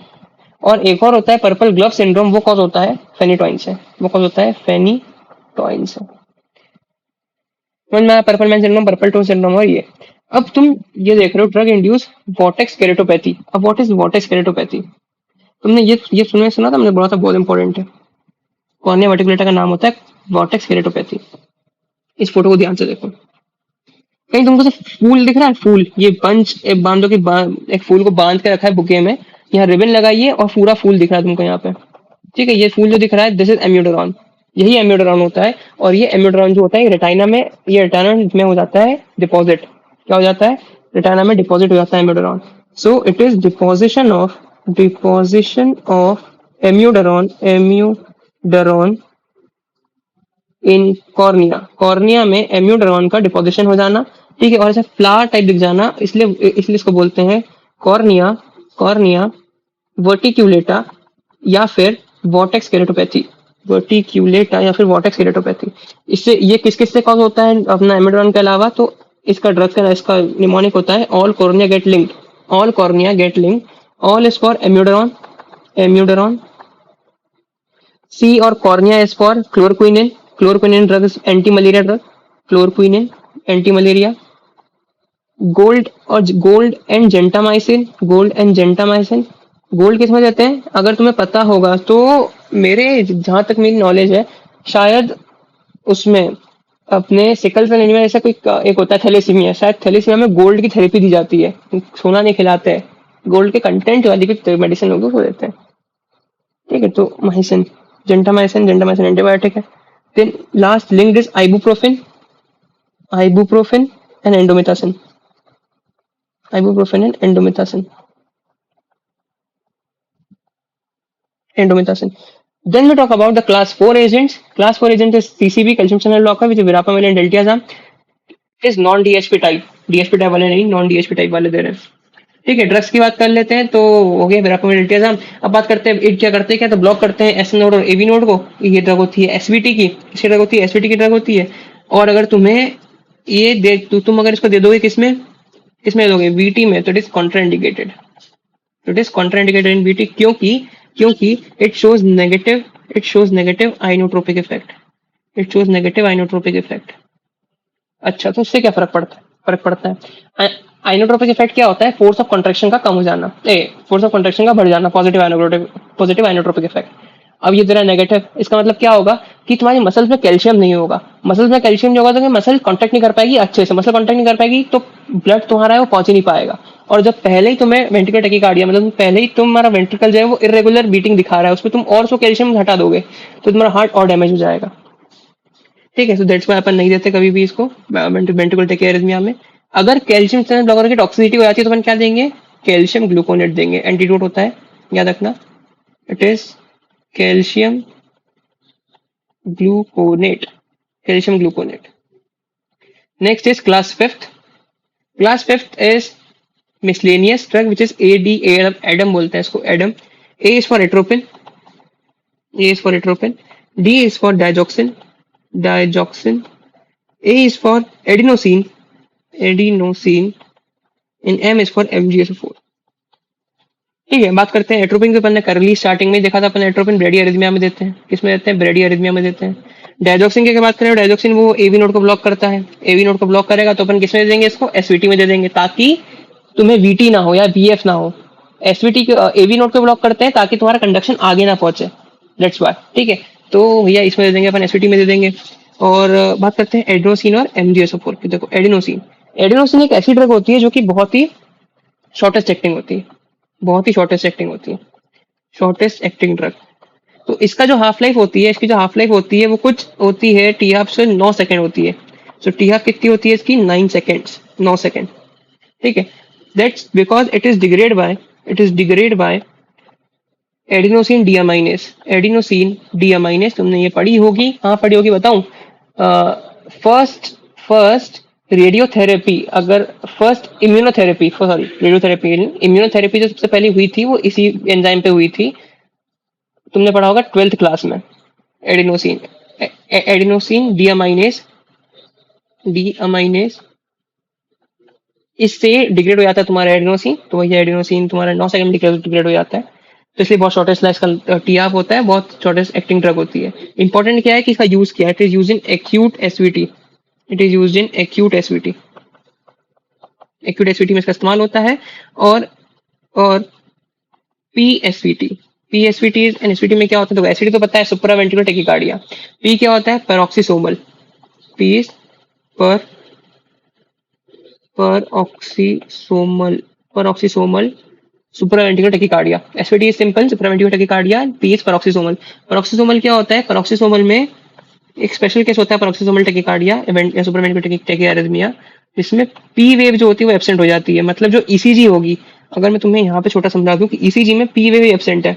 S1: और एक और होता है पर्पल ग्लव सिंड्रोम, वो कॉज होता है फेनिटॉइन से। वो कॉज होता है फेनिटॉइन से। समझ में आया? Purple man syndrome, purple toe syndrome और ये। अब तुम ये देख रहे हो ड्रग इंड्यूस वॉटेक्स केरेटोपैथी। अब व्हाट इज वॉटेक्स केरेटोपैथी? तुमने ये सुना था? मैंने बोला था बहुत इंपॉर्टेंट है। कॉर्निया वर्टिकुलेटा का नाम होता है वॉटेक्स केरेटोपैथी। इस फोटो को ध्यान से देखो, कहीं तुमको से फूल दिख रहा है? फूल, ये बंच एक बांधो की एक फूल को बांध के रखा है बुके में, यहाँ रिबन लगाइए और पूरा फूल दिख रहा है तुमको यहाँ पे। ठीक है, ये फूल जो दिख रहा है, दिस इज एम्यूडरॉन। यही एम्यूडरॉन होता है। और ये एम्यूडरॉन जो होता है ये रेटाइना में हो जाता है डिपॉजिट। क्या हो जाता है? रेटाइना में डिपॉजिट हो जाता है amiodarone. So it is deposition of amiodarone in cornea में एम्यूडरॉन का डिपोजिशन हो जाना। ठीक है, और ऐसे फ्लावर टाइप दिख जाना, इसलिए इसको बोलते हैं कॉर्निया वर्टिक्यूलेटा या फिर वॉटेक्स केरेटोपैथी। वर्टिक्यूलेटा या फिर वॉटेक्स केरेटोपैथी। इससे ये किस किस से कॉज होता है अपना एमिड्रॉन के अलावा? तो इसका ड्रग का इसका निमोनिक होता है all cornea get linked. All is for amiodarone. C और cornea is for chloroquine drug is anti malaria drug. Chloroquine anti malaria. Gold and gentamicin. Gold किस में देते हैं? अगर तुम्हें पता होगा तो, मेरे जहां तक मेरी नॉलेज है, शायद उसमें अपने सिकल सेल एनीमिया जैसा कोई एक होता है थैलेसीमिया, शायद थैलेसीमिया में गोल्ड की थेरेपी दी जाती है। सोना नहीं खिलाते हैं, गोल्ड के कंटेंट वाली भी मेडिसिन होगी वो देते हैं। ठीक है, तो जेंटामाइसिन एंटीबायोटिक है। Then last linked is ibuprofen and indomethacin. Then we talk about the class 4 agents. Class 4 agent is CCB, calcium channel blocker, which is verapamil and diltiazem. It is non DHP type. DHP type वाले नहीं, non DHP type वाले दे रहे हैं. ठीक है, drugs की बात कर लेते हैं. तो हो गया वेरापामिल diltiazem. अब बात करते हैं इट क्या करते हैं, क्या तो ब्लॉक करते हैं एस नोड और एवी नोड को. ये ड्रग होती है एसवीटी की. किसकी ड्रग होती है? एसवीटी की ड्रग होती है. और अगर तुम्हें ये दे तुम अगर इसको दे दोगे किसमें, किसमें दोगे? वीटी में, तो इट इज कॉन्ट्राइंडिकेटेड. तो it is contraindicated in VT. क्योंकि क्योंकि it shows negative inotropic effect. It shows negative inotropic effect. अच्छा, तो इससे क्या फर्क पड़ता है. आइनोट्रोपिक इफेक्ट क्या होता है? फोर्स ऑफ कंट्रैक्शन का कम हो जाना, फोर्स ऑफ कंट्रैक्शन का बढ़ जाना. Positive inotropic effect. अब ये तेरा नेगेटिव, इसका मतलब क्या होगा कि तुम्हारी मसल्स में कैल्शियम नहीं होगा. मसल्स में कैल्शियम नहीं होगा तो मसल कांटेक्ट नहीं कर पाएगी अच्छे से. मसल कांटेक्ट नहीं कर पाएगी तो ब्लड तुम्हारा है वो पहुंच ही नहीं पाएगा. और जब पहले ही तुम्हें वेंट्रिकल टैकीकार्डिया, मतलब पहले ही तुम्हारा वेंट्रिकल जो है वो इरेगुलर बीटिंग दिखा रहा है, उसमें तुम और सो कैल्शियम हटा दोगे तो तुम्हारा हार्ट और डैमेज हो जाएगा. ठीक है, सो दैट्स व्हाई अपन नहीं देते कभी भी इसको वेंट्रिकल टैकीकार्डिया में. अगर कैल्शियम चैनल ब्लॉकर की टॉक्सिसिटी हो जाती है तो अपन क्या देंगे? कैल्शियम ग्लूकोनेट देंगे. एंटीडोट होता है, याद रखना. It is calcium gluconate. Calcium gluconate. Next is class fifth. Class fifth is miscellaneous drug which is AD. ADAM बोलते हैं इसको, ADAM. A is for atropine. A is for atropine. D is for digoxin. Digoxin. A is for adenosine. Adenosine. In M is for MgSO4. ठीक है, बात करते हैं atropine की. अपन ने कर ली, स्टार्टिंग में देखा था अपन एट्रोपिन ब्रेडी अरिथमिया में देते हैं. किसमें देते हैं? ब्रेडी अरिथमिया में देते हैं. डायजॉक्सिन की क्या बात करें? डायजॉक्सिन वो एवी नोड को ब्लॉक करता है. एवी नोड को ब्लॉक करेगा तो अपन किसमें दे देंगे? इसको एसवीटी में दे देंगे ताकि तुम्हें वीटी ना हो या बीएफ ना हो. एसवीटी एवी नोड को ब्लॉक करते हैं ताकि तुम्हारा कंडक्शन आगे ना पहुंचे. That's why. ठीक है, तो भैया इसमें दे देंगे अपन, एसवीटी में दे देंगे. और बात करते हैं एड्रोसिन और MgSO4 की. देखो एडिनोसिन. एडिनोसिन एक ऐसी ड्रग होती है जो कि बहुत ही शॉर्टेस्ट एक्टिंग होती है. बहुत ही शॉर्टेस्ट एक्टिंग होती है. Shortest acting drug. तो इसका जो हाफ लाइफ होती है, इसकी जो हाफ लाइफ होती है वो कुछ होती है टी हाफ से 9 सेकंड होती है. सो टी हाफ कितनी होती है इसकी? 9 सेकंड्स. 9 सेकंड. ठीक है, that's because it is degrade by adenosine deaminase. Adenosine deaminase तुमने ये पढ़ी होगी. हाँ पढ़ी होगी, बताऊं. फर्स्ट रेडियोथेरेपी, अगर first immunotherapy, sorry radiotherapy, immunotherapy जो सबसे पहले हुई थी वो इसी एंजाइम पे हुई थी. तुमने पढ़ा होगा 12th क्लास में. एडिनोसिन. एडिनोसिन डीअमाइनेस. डीअमाइनेस इससे डिग्रेड हो जाता है तुम्हारा एडिनोसिन. तो वही एडिनोसिन तुम्हारा 9 सेकंड डिग्रेड हो जाता है. तो इसलिए बहुत शॉर्टेस्ट लाइफ का टी आप होता है, बहुत शॉर्टेस्ट एक्टिंग ड्रग होती है. इंपॉर्टेंट क्या है कि इसका यूज किया है. It is use in acute SVT. It is use in acute SVT. Acute SVT में इसका इस्तेमाल होता है. और पीएसवीटी. पीएसवीटी एंड एसवीटी में क्या होता है? तो एसवीटी तो पता है, सुप्रावेंट्रिकुलर टैकीकार्डिया. पी क्या होता है? पेरोक्सिसोमल. पी पर peroxisomal supraventricular tachycardia. SVT is simple supraventricular tachycardia. P is peroxisomal. Peroxisomal क्या होता है? peroxisomal में एक स्पेशल केस होता है peroxisomal tachycardia या supraventricular tachyarrhythmia, जिसमें P वेव जो होती है वो एब्सेंट हो जाती है. मतलब जो ECG होगी, अगर मैं तुम्हें यहाँ पे छोटा समझा दूं कि ECG में P वेव एब्सेंट है.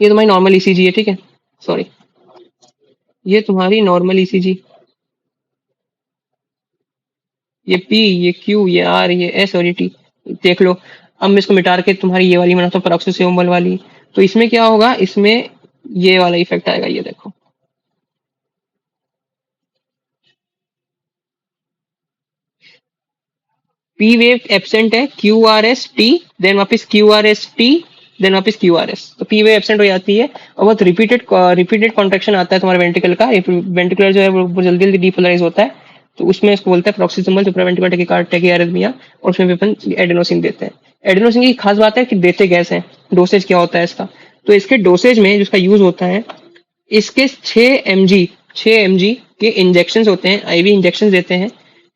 S1: ये तुम्हारी नॉर्मल ECG है. ठीक है, सॉरी, ये तुम्हारी नॉर्मल ECG. ये P, ये Q, ये R, ये S और ये T देख लो. अब मैं इसको मिटा के तुम्हारी ये वाली बनाता हूँ पेरोक्सिसोमल वाली. तो इसमें क्या होगा? इसमें ये वाला इफेक्ट आएगा. ये देखो, P वेव एब्सेंट है. QRS T, देन वापस QRS T, देन वापस QRS. तो P वेव एब्सेंट हो जाती है और बहुत रिपीटेड कॉन्ट्रैक्शन आता है तुम्हारे वेंट्रिकल का. वेंट्रिकुलर जो है वो जल्दी जल्दी डीपोलराइज होता है. तो उसमें इसको बोलते हैं पेरोक्सिसोमल सुप्रावेंट्रिकुलर टैकीकार्डिया. और उसमें भी अपन एडेनोसिन देते हैं. एडेनोसिन की खास बात है कि देते गैस है. डोसेज क्या होता है इसका? तो इसके डोसेज में जिसका यूज होता है, इसके 6 mg के इंजेक्शन होते हैं. IV इंजेक्शन देते हैं.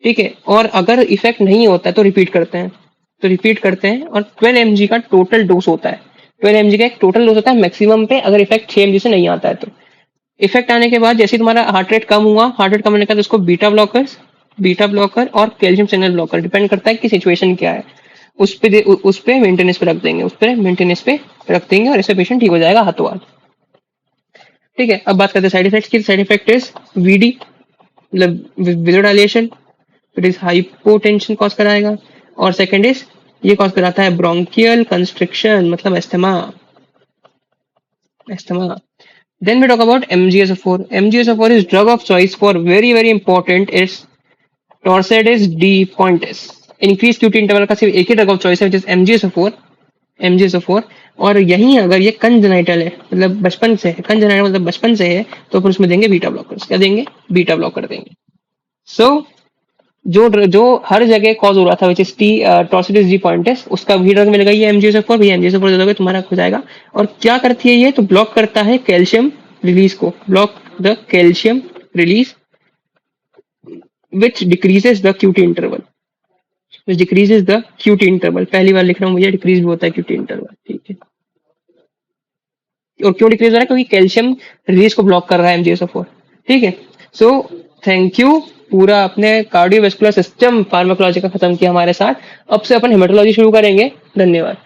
S1: ठीक है, और अगर इफेक्ट नहीं होता है तो रिपीट करते हैं. और 12 mg का टोटल डोज होता है. 12 mg का एक टोटल डोज होता है मैक्सिमम पे, अगर इफेक्ट 6 mg से नहीं आता है तो. इफेक्ट आने के बाद जैसे तुम्हारा हार्ट रेट कम हुआ, हार्ट रेट कम होने के बाद उसको बीटा ब्लॉकर और कैल्शियम चैनल ब्लॉकर, डिपेंड करता है कि सिचुएशन क्या है, उस पे मेंटेनेंस पे रख देंगे. और ऐसे पेशेंट ठीक हो जाएगा हाथों हाथ. ठीक है, अब बात करते हैं साइड इफेक्ट्स की। साइड इफेक्ट इज वीडी, मतलब visualization, it is hypotension cause कराएगा, और सेकंड इज ये कॉज कराता है ब्रोंकियल कंस्ट्रिक्शन, मतलब asthma. Asthma. Then we talk about MgSO4. MgSO4 is drug of choice for very important is Torsades d Pointes. Increase QT interval का सिर्फ एक ही drug of choice है which is MgSO4. MgSO4 और यही अगर ये congenital है, मतलब बचपन से है, कंजेनाइटल मतलब बचपन से है, तो फिर उसमें देंगे बीटा ब्लॉकर्स। क्या देंगे? बीटा ब्लॉकर देंगे। सो जो हर जगह कॉज हो रहा था विच इज टी टॉर्सिडिस डी पॉइंटेस, उसका भी ड्रग मिल गई है MgSO4 भी। MgSO4 दे दोगे तुम्हारा हो जाएगा। और क्या करती है ये? तो ब्लॉक करता है कैल्शियम रिलीज को, block the calcium release which decreases the QT interval, which decreases the QT interval. पहली बार लिख रहा हूँ मुझे, डिक्रीज भी होता है QT इंटरवल, ठीक है। और क्यों डिक्रीज हो रहा है? क्योंकि कैल्शियम रिलीज को ब्लॉक कर रहा है MgSO4, ठीक है। सो थैंक यू, पूरा अपने कार्डियोवास्कुलर सिस्टम फार्माकोलॉजी का खत्म किया हमारे साथ। अब से अपन हेमेटोलॉजी शुरू करेंगे। धन्यवाद।